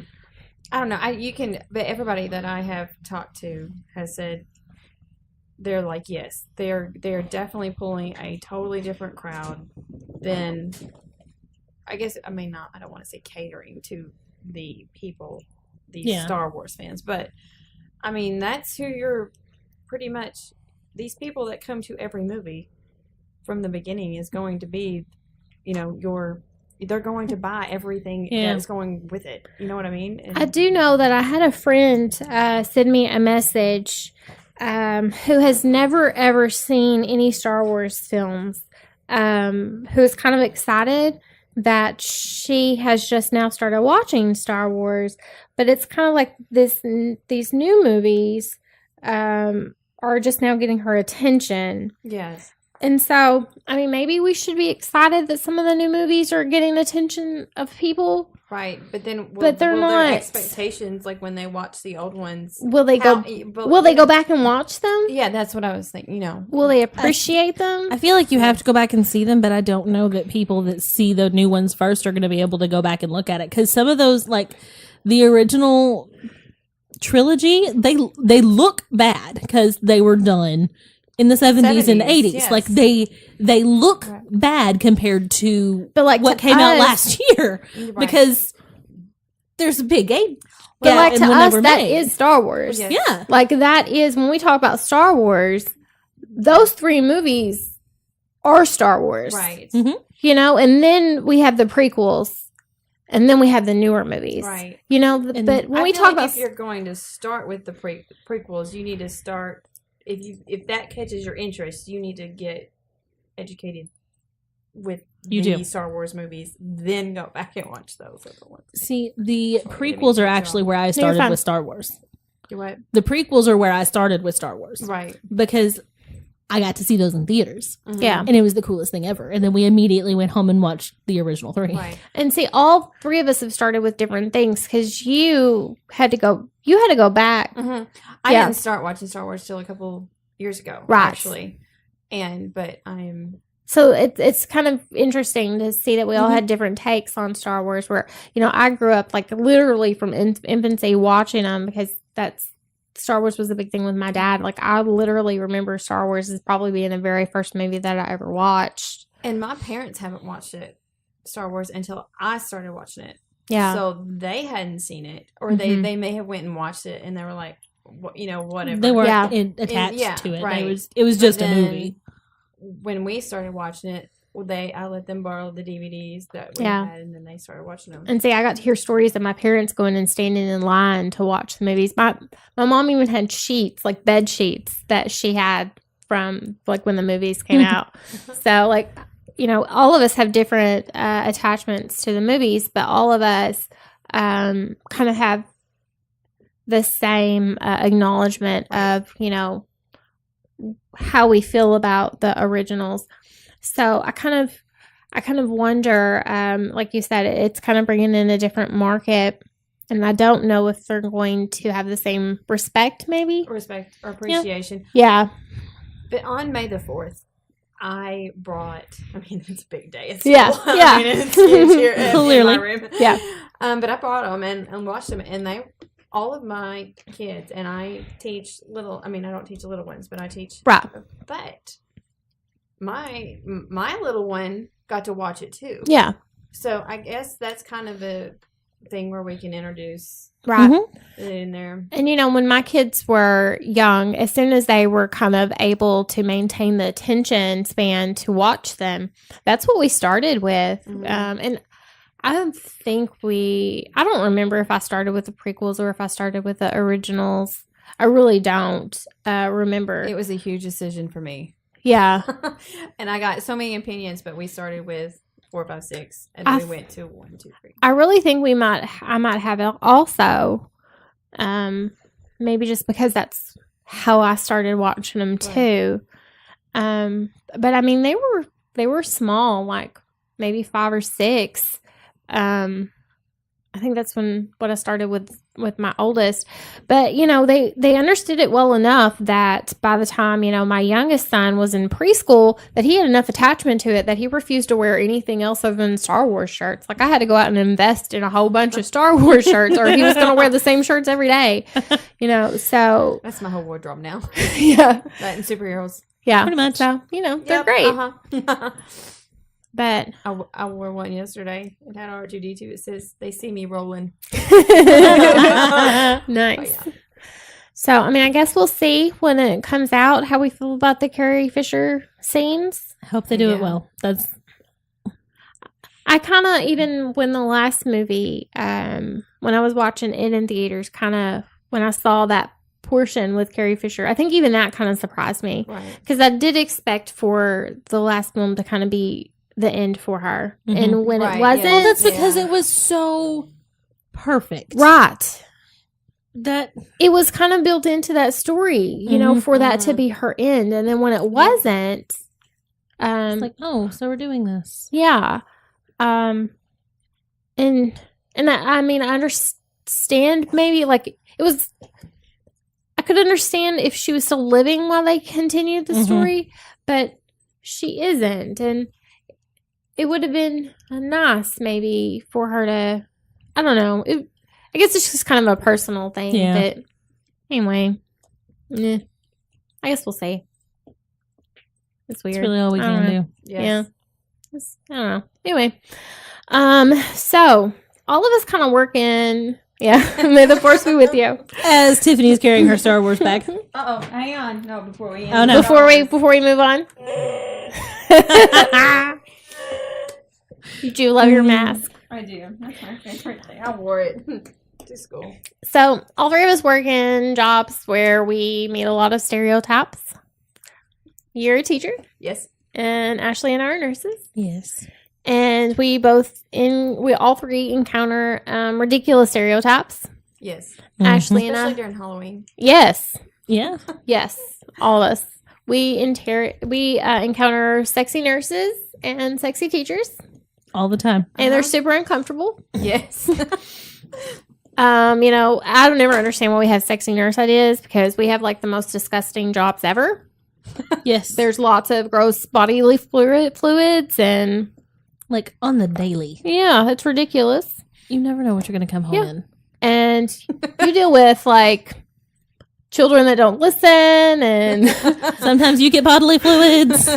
I don't know. But everybody that I have talked to has said they're like, yes, they're definitely pulling a totally different crowd than, I guess, I don't want to say catering to the people these Yeah. Star Wars fans. But I mean, that's who you're pretty much. These people that come to every movie from the beginning is going to be, they're going to buy everything Yeah. that's going with it. You know what I mean? And I do know that I had a friend send me a message who has never ever seen any Star Wars films, who is kind of excited that she has just now started watching Star Wars, but it's kind of like these new movies are just now getting her attention. Yes. And so, I mean, maybe we should be excited that some of the new movies are getting attention of people. Right, but then But they're will not. their expectations, like when they watch the old ones. Will they how- go? but- Will they go back and watch them? Yeah, that's what I was thinking. Will they appreciate them? I feel like you have to go back and see them, but I don't know that people that see the new ones first are going to be able to go back and look at it, because some of those, like the original trilogy, they look bad because they were done in the 70s and 70s, 80s. yes. Like they look bad compared to But like what to came out us- last year, Right. because there's a big age But gap like in to when they us, were that made. is Star Wars. Yes. Yeah. Like that is when we talk about Star Wars. Those three movies are Star Wars, Right. Mhm. And then we have the prequels, and then we have the newer movies, Right. And But when I we feel talk like about if you're going to start with the prequels, you need to start if that catches your interest, you need to get educated with You the do. Star Wars movies, then go back and watch those other ones. See, the Sorry, I didn't prequels mean are to actually jump. where I you're started fine. with Star Wars. You what? The prequels are where I started with Star Wars. Right. Because I got to see those in theaters. yeah. And it was the coolest thing ever. And then we immediately went home and watched the original three. Right. And see, all three of us have started with different things because you had to go back. Mm-hmm. I Yeah. didn't start watching Star Wars till a couple years ago, Right. actually. But I'm So it's kind of interesting to see that we all had different takes on Star Wars. Where I grew up like literally from infancy watching them because Star Wars was a big thing with my dad. Like I literally remember Star Wars as probably being the very first movie that I ever watched. and my parents haven't watched Star Wars until I started watching it. Yeah, So they hadn't seen it, or Mhm. they may have went and watched it, and they were like, whatever. They weren't Yeah. attached yeah, to it. right. It was just But a then movie. When we started watching it, I let them borrow the DVDs that we Yeah. had, and then they started watching them. and see, I got to hear stories of my parents going and standing in line to watch the movies. My mom even had sheets, like bed sheets, that she had from like when the movies came out. So like, all of us have different attachments to the movies, but all of us kind of have the same acknowledgement of how we feel about the originals. So I kind of wonder, like you said, it's kind of bringing in a different market, and I don't know if they're going to have the same respect, maybe. Respect or appreciation. Yeah, But on May the 4th, I brought. I mean, it's a big day. It's Yeah, full. yeah. I mean, it's huge here in Clearly. my room. Yeah. But I brought them and watched them, and all of my kids, and I teach little. I mean, I don't teach little ones, but I teach. right. But my little one got to watch it too. Yeah, So I guess that's kind of a thing where we can introduce right. Mhm. it in there. And when my kids were young, as soon as they were kind of able to maintain the attention span to watch them, that's what we started with. Mhm. And I don't remember if I started with the prequels or if I started with the originals. I really don't remember. It was a huge decision for me. Yeah. And I got so many opinions, but we started with 4, 5, 6, and then we went to 1, 2, 3. I really think I might have it also. Maybe just because that's how I started watching them too. But I mean, they were small, like maybe 5 or 6. I think that's what I started with my oldest. But they understood it well enough that by the time my youngest son was in preschool, that he had enough attachment to it that he refused to wear anything else other than Star Wars shirts. Like I had to go out and invest in a whole bunch of Star Wars shirts, or he was going to wear the same shirts every day. So That's my whole wardrobe now. yeah, That and superheroes. yeah, Pretty much. So they're Yep, great. Uh-huh. But I wore one yesterday. It had R2D2. It says, "They see me rolling." nice. So, I mean, I guess we'll see when it comes out how we feel about the Carrie Fisher scenes. I hope they do it Yeah. well. That's I kind of, even when the last movie, when I was watching it in theaters, kind of when I saw that portion with Carrie Fisher, I think even that kind of surprised me. Right. Because I did expect for the last film to kind of be the end for her. Mhm. And when Right, it wasn't, yeah. well, that's because Yeah. it was so perfect. right. That It was kind of built into that story, you know, for that to be her end. And then when it wasn't, it's like, oh, so we're doing this. yeah. And I mean, I understand maybe like it was, I could understand if she was still living while they continued the Mhm. story, but she isn't. And it would have been nice maybe for her to, I don't know. I guess it's just kind of a personal thing. Yeah. But anyway, I guess we'll see. It's weird. It's really all we I don't can know. do. Yeah. I don't know. Anyway, so all of us kind of working. Yeah, may the force be with you. As Tiffany's carrying her Star Wars bag. Oh, hang on. No, before we. Oh, no. Before we move on. Did you love your mask? I do. That's my favorite thing. I wore it to school. So all three of us work in jobs where we meet a lot of stereotypes. You're a teacher, Yes. and Ashley and I are nurses. Yes. And we all three encounter ridiculous stereotypes. Yes. Ashley and Especially I. during Halloween. Yes. Yeah. Yes. All of us. We encounter sexy nurses and sexy teachers, All the time. and they're super uncomfortable. Yes. You know, I don't ever understand why we have sexy nurse ideas because we have like the most disgusting jobs ever. Yes. There's lots of gross bodily fluids and like on the daily. yeah, it's ridiculous. You never know what you're going to come home Yeah. in. And you deal with like children that don't listen and Sometimes you get bodily fluids.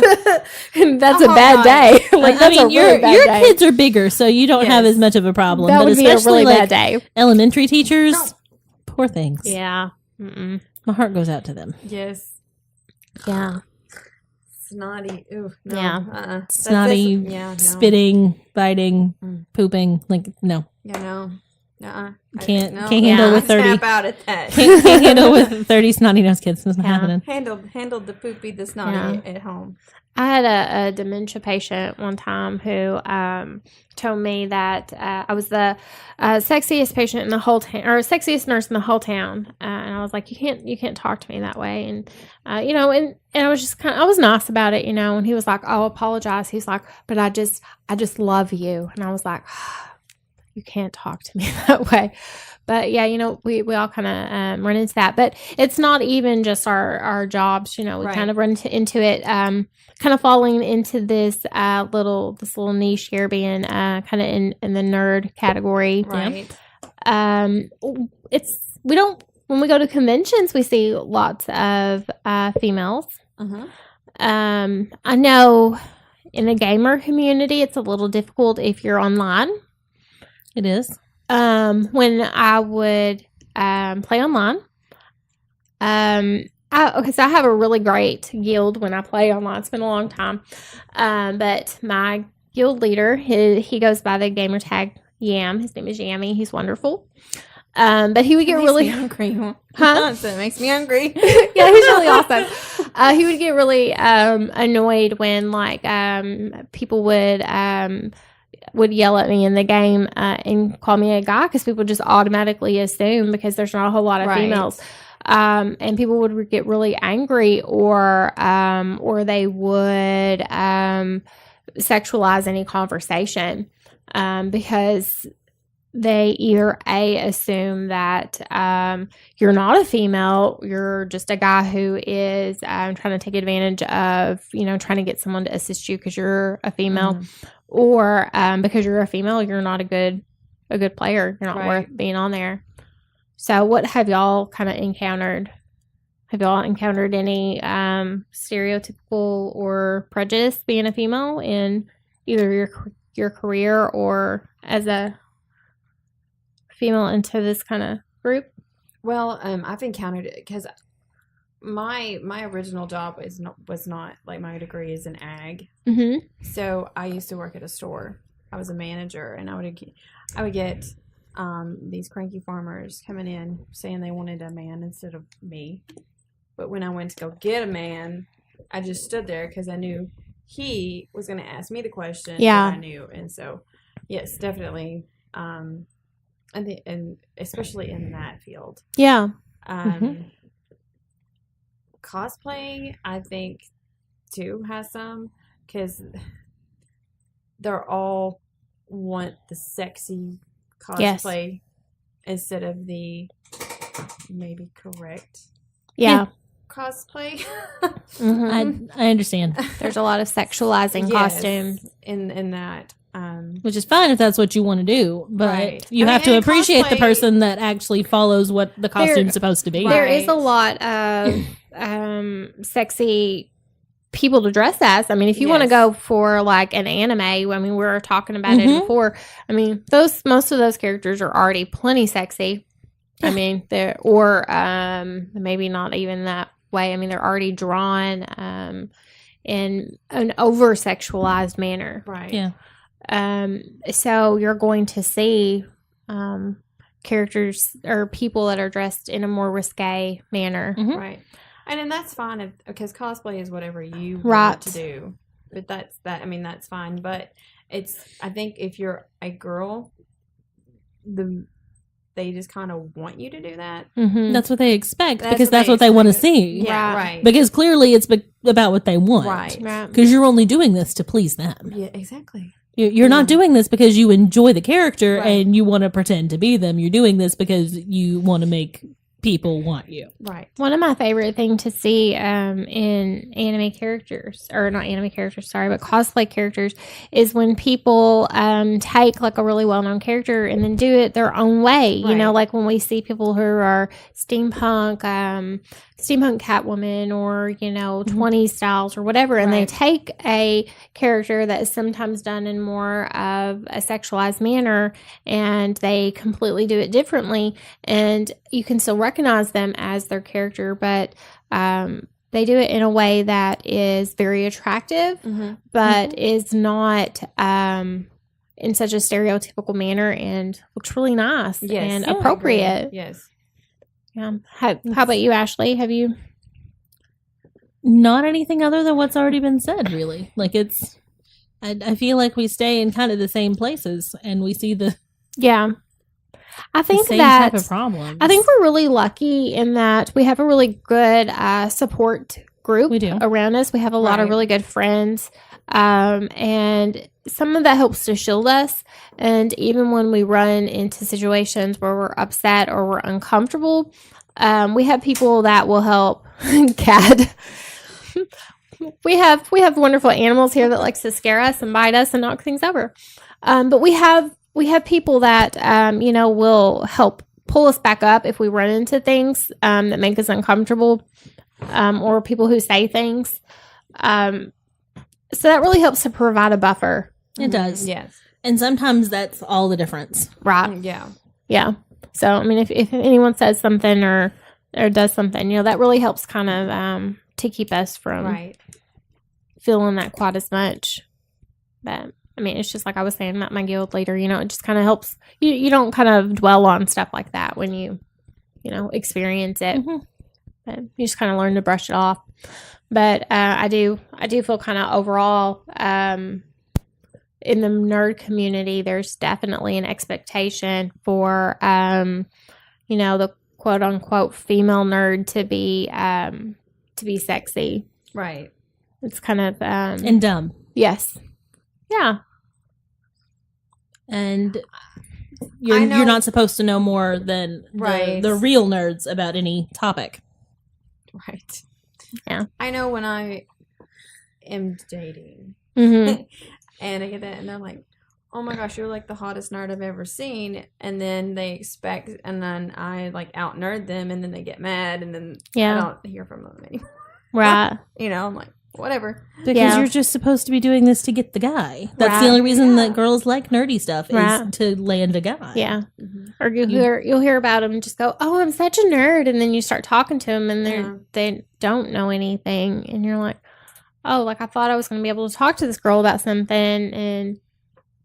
and that's Oh, a bad God. day. Like I that's mean, a really your bad day. kids are bigger, so you don't have Yes. as much of a problem. That but would be a especially really like bad day. elementary teachers, No. poor things. Yeah. Mm-mm. My heart goes out to them. Yes. Yeah. Snotty. Ooh. No. Yeah. That's Snotty, Yeah. No. spitting, biting, Mm. pooping. Like, no. Yeah. No. Uh-uh. Can't No. handle Yeah. with 30. Tap out at that. Can't handle with 30 snotty nosed kids. That's not Yeah. happening. handled the poopy, the snotty at home. I had a dementia patient one time who told me that I was the sexiest patient in the whole town, or sexiest nurse in the whole town, and I was like, you can't talk to me that way, and you know, and I was just I was nice about it, you know, and he was like, I'll apologize. He's like, but I just love you, and I was like, you can't talk to me that way. But yeah, you know, we all kind of run into that, but it's not even just our jobs, you know, we Right. kind of run into it. Kind of falling into this little niche here, being kind of in the nerd category. Right. It's when we go to conventions, we see lots of females. Uh-huh. I know in the gamer community, it's a little difficult if you're online. It is. When I would play online, so I have a really great guild when I play online. It's been a long time, but my guild leader, he goes by the gamer tag Yam. His name is Yammy. He's wonderful. But he would get really hungry. Huh? So it makes me hungry. Yeah, he's really awesome. He would get really annoyed when like people would yell at me in the game and call me a guy because people just automatically assume because there's not a whole lot of Right. females. And people would get really angry or they would sexualize any conversation because they either assume that you're not a female, you're just a guy who is trying to take advantage of, you know, trying to get someone to assist you because you're a female, or because you're a female, you're not a good player. You're not Right. worth being on there. So, what have y'all kind of encountered? Have y'all encountered any stereotypical or prejudice being a female in either your career or as a female into this kind of group? Well, I've encountered it because my original job was not like my degree is in ag. Mm-hmm. So I used to work at a store. I was a manager, and I would get these cranky farmers coming in saying they wanted a man instead of me. But when I went to go get a man, I just stood there because I knew he was going to ask me the question. Yeah. that I knew, and so yes, definitely. And especially in that field. Yeah. Cosplay, I think, too, has some, because they're all want the sexy cosplay instead of the maybe correct Yeah. cosplay. I understand, There's a lot of sexualizing Yes, costumes. in that. which is fine if that's what you want to do, but Right. you I have mean, to and appreciate the cosplay- person that actually follows what the costume's supposed to be. Right. There is a lot of sexy people to dress as. I mean, if you want to Yes. go for like an anime, I mean, we were talking about it Mhm. before. I mean, most of those characters are already plenty sexy. I mean, maybe not even that way. I mean, they're already drawn in an over sexualized manner. Right. Yeah. So you're going to see characters or people that are dressed in a more risque manner. Mhm. Right. And then that's fine because cosplay is whatever you Right. want to do. But I mean, that's fine. But I think if you're a girl, they just kind of want you to do that. Mm-hmm. That's what they expect That's because what that's they what they want to expect. see. Yeah. Right. Right. Because clearly it's about what they want. Right. Right. Because you're only doing this to please them. Yeah, exactly. You're not doing this because you enjoy the character Right. and you want to pretend to be them. You're doing this because you want to make people want you. Right. One of my favorite things to see in anime characters, or not anime characters, sorry, but cosplay characters, is when people take like a really well-known character and then do it their own way. You know, Right. like when we see people who are steampunk Catwoman, or 20s styles or whatever, and they Right. take a character that is sometimes done in more of a sexualized manner, and they completely do it differently, and you can still recognize them as their character, but they do it in a way that is very attractive, but is not in such a stereotypical manner, and looks really nice Yes. and Yeah, I agree. appropriate. Yes. Yeah. How about you, Ashley? Have you? Not anything other than what's already been said, really. Like I feel like we stay in kind of the same places and we see the Yeah. I think same that type of problems. I think we're really lucky in that we have a really good support group We do. around us. We have a lot of Right. really good friends. And some of that helps to shield us. And even when we run into situations where we're upset or we're uncomfortable, we have people that will help. Cat. We have wonderful animals here that likes to scare us and bite us and knock things over. But we have people that will help pull us back up if we run into things that make us uncomfortable, or people who say things. So that really helps to provide a buffer. it does. Yes. And sometimes that's all the difference. Right. Yeah. Yeah. So, I mean, if anyone says something or does something, that really helps kind of to keep us from Right. feeling that quite as much. But, I mean, it's just like I was saying about my guild leader, it just kind of helps. You don't kind of dwell on stuff like that when you experience it. Mhm. But you just kind of learn to brush it off. But I do feel kind of overall in the nerd community, there's definitely an expectation for the quote unquote female nerd to be sexy. Right. It's kind of And dumb. yes, yeah, And I you're know- not supposed to know more than Right. the real nerds about any topic. Right. Yeah. I know when I am dating mm-hmm. and I get that and I'm like, oh my gosh, you're like the hottest nerd I've ever seen. And then they expect, and then I like out nerd them and then they get mad and then Yeah. I don't hear from them anymore. Right. I'm like, whatever. Because Yeah. you're just supposed to be doing this to get the guy. That's Right. the only reason that girls like nerdy stuff is Right. to land a guy. Yeah. Or you'll hear about them and just go, "Oh, I'm such a nerd," and then you start talking to them and they don't know anything, and you're like, "Oh, like I thought I was going to be able to talk to this girl about something," and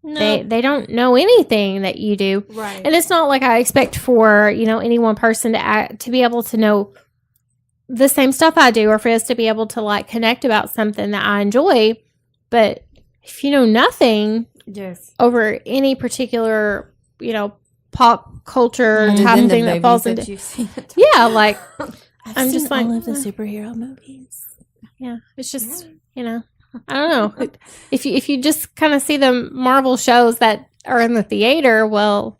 they don't know anything that you do. Right. And it's not like I expect for any one person to be able to know the same stuff I do, or for us to be able to like connect about something that I enjoy. But if you know nothing Yes. over any particular, pop culture Mhm. type And the thing that movies falls that into, you've seen. yeah, like I'm just just like, all of the superhero movies. yeah, it's just I don't know. If you just kind of see the Marvel shows that are in the theater, well,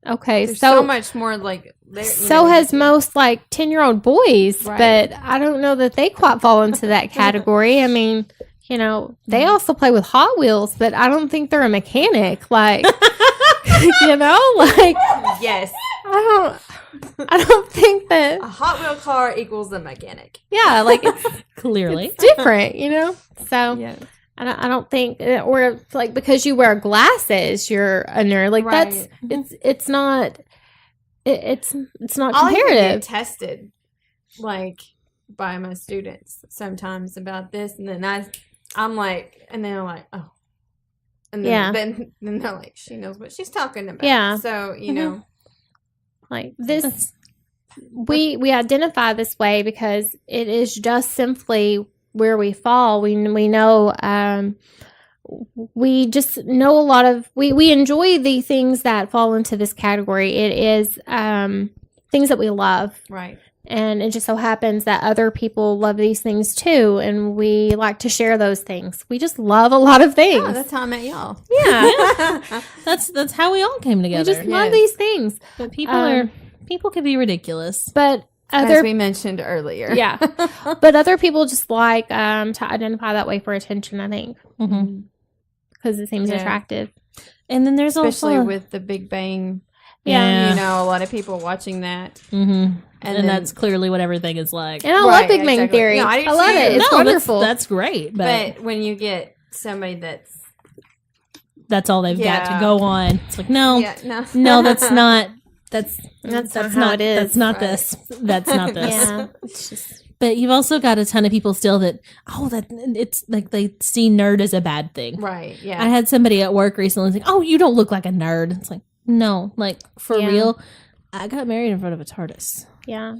okay, There's so so much more like. so has most like 10-year-old boys, Right. but I don't know that they quite fall into that category. I mean, they also play with Hot Wheels, but I don't think they're a mechanic. Like, like Yes. I don't think that. A Hot Wheel car equals a mechanic. Yeah, like it's Clearly. different, So Yeah. I don't think, or like because you wear glasses, you're a nerd. Like Right. it's not. It's not I'll even comparative. get tested, like by my students sometimes about this, and then I'm like, and they're like, oh, and then, Yeah. then they're like, she knows what she's talking about. Yeah. So you know, Like this, we identify this way because it is just simply where we fall. We know. We just know a lot of we enjoy the things that fall into this category. It is things that we love, right? and it just so happens that other people love these things too, and we like to share those things. We just love a lot of things. Oh, that's how I met y'all. Yeah, That's how we all came we together. just love Yes. these things. But people can be ridiculous. But As other we mentioned earlier. yeah, but other people just like to identify that way for attention. I think Mm-hmm. because it seems Yeah. attractive. And then there's Especially also with the Big Bang. Yeah. You know, a lot of people watching that. Mm-hmm. And then- that's clearly what everything is like. And I love Right, Big Bang exactly. Theory. No, I I, do love too. it. It's No, wonderful. That's great, but But when you get somebody that's all they've got Yeah. to go on. It's like no, no, no, that's not. That's That's not how it is. That's not Right. this. That's not this. Yeah, it's just But you've also got a ton of people still that that it's like they see nerd as a bad thing. right. Yeah. I had somebody at work recently like, "Oh, you don't look like a nerd." It's like, no, like for Yeah. real. I got married in front of a TARDIS. yeah.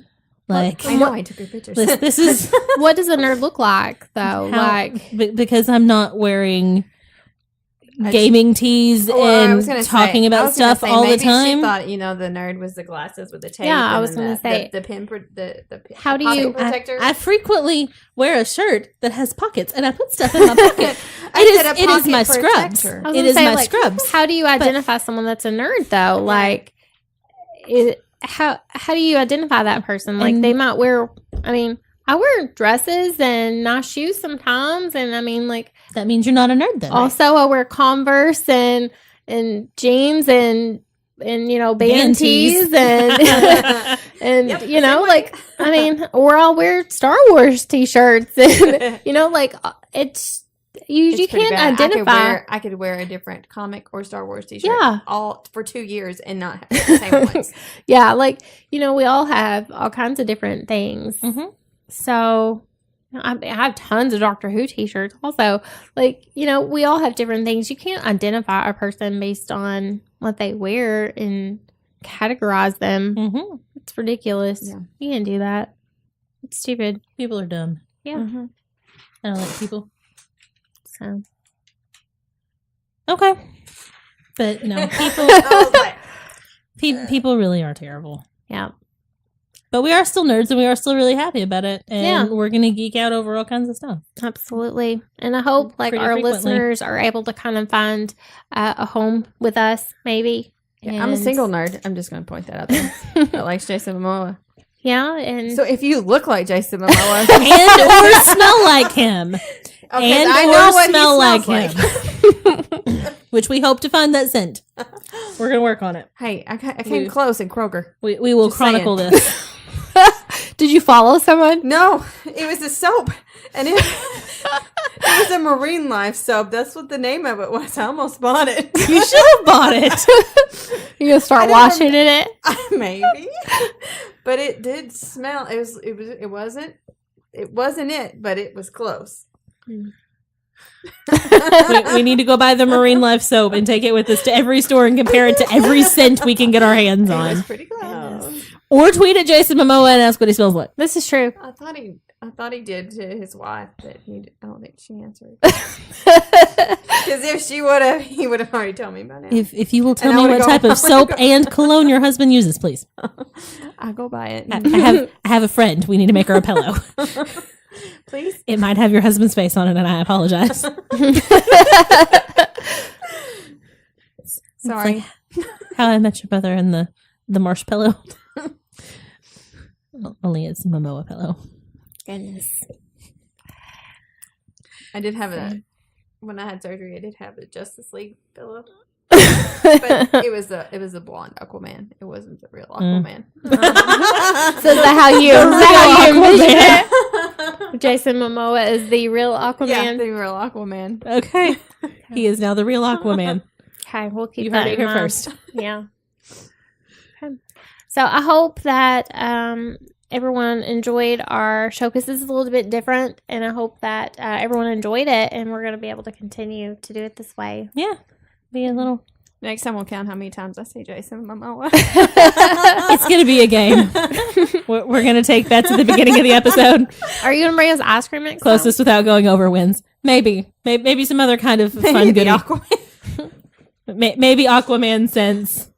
Like I know. I took your pictures. this is What does a nerd look like though? how- Like because I'm not wearing gaming tees Well, I and was gonna talking say- I about was gonna stuff say, all the maybe time. She thought, the nerd was the glasses with the tape. Yeah, I and was then gonna say- the pin, the How do pocket you- protector. I frequently wear a shirt that has pockets, and I put stuff in my pocket. I It said a is pocket my scrubs. protector. I was It gonna is say, my like, scrubs. how do you identify someone that's a nerd though? Like, how do you identify that person? Like, And- they might wear. I mean, I wear dresses and nice shoes sometimes, and I mean, like, That means you're not a nerd then. also I wear Converse and jeans and band Band tees tees. and and Yep, like, I mean, or I'll wear Star Wars t-shirts and like it's you It's pretty can't bad. identify. I could wear a different comic or Star Wars t-shirt. Yeah. all for 2 years and not have the same ones. Yeah, like we all have all kinds of different things. Mhm. So I have tons of Doctor Who t-shirts also. Like, we all have different things. You can't identify a person based on what they wear and categorize them. Mm-hmm. It's ridiculous. Yeah. You can't do that. It's stupid. People are dumb. Yeah. Mhm. I don't like people. So Okay, but no, people. I was like, People really are terrible. yeah. But we are still nerds, and we are still really happy about it. And Yeah. we're gonna geek out over all kinds of stuff. Absolutely. And I hope like Pretty our frequently. listeners are able to kind of find a home with us, maybe. yeah, I'm a And- single nerd. I'm just going to point that out there. That likes Jason Momoa. Yeah, and So if you look like Jason Momoa, And or smell like him. okay, And I or know what smell he like smells him. Which we hope to find that scent. We're gonna work on it. Hey, I came close in Kroger. We will Just saying. chronicle this. Did you follow someone? No, it was a soap, and it was a marine life soap. That's what the name of it was. I almost bought it. You should have bought it. You gonna start washing in it? Maybe, but it did smell. It wasn't it, but it was close. We need to go buy the Marine Life soap and take it with us to every store and compare it to every scent we can get our hands It was on. pretty close. Or tweet at Jason Momoa and ask what he smells like. This is true. I thought he did to his wife, but I don't think she answered. Because if she would have, he would have already told me by now. If you will tell And I me wanna what go- type I of wanna soap go- and cologne your husband uses, please. I'll go buy it. I have a friend. We need to make her a pillow. Please. It might have your husband's face on it, and I apologize. Sorry. How I Met Your Mother and the marshmallow. Only it's Momoa pillow. Goodness. I did have when I had surgery, I did have a Justice League pillow. But it was a blonde Aquaman. It wasn't the real Aquaman. So is that how you envision it? Jason Momoa is the real Aquaman. Yeah, the real Aquaman. Okay. He is now the real Aquaman. Okay, we'll keep You that heard it in here mind. first. Yeah. Okay. So I hope that everyone enjoyed our show because this is a little bit different, and I hope that everyone enjoyed it, and we're going to be able to continue to do it this way. Yeah. Be a little. Next time we'll count how many times I say Jason Momoa. It's going to be a game. We're going to take bets at the beginning of the episode. Are you going to bring us ice cream next Closest without going over wins. Maybe some other kind of fun Maybe goodie. Aquaman. Maybe Aquaman sense.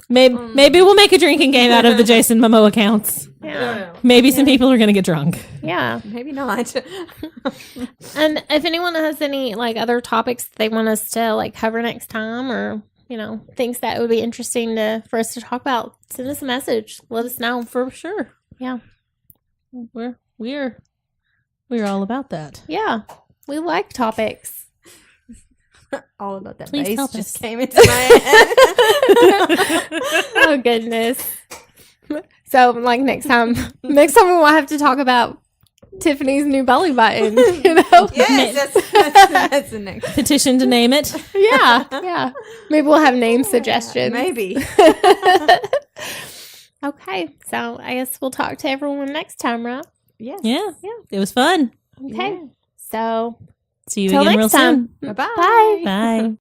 Maybe we'll make a drinking game out of the Jason Momoa accounts. time? Yeah. Maybe some people are going to get drunk. Yeah. Maybe not. And if anyone has any other topics that they want us to cover next time, or things that would be interesting for us to talk about, send us a message. Let us know. For sure. Yeah. We're all about that. Yeah. We like topics. All about that Please bass help just us. came into my head. Oh goodness. So next time we'll have to talk about Tiffany's new belly button, Yes, that's the next. Petition to name it. Yeah. Maybe we'll have name suggestions. Maybe. Okay. So I guess we'll talk to everyone next time, right? Yes. Yeah. It was fun. Okay. Yeah. So See you till again real next time. soon. Bye-bye. Bye. Bye.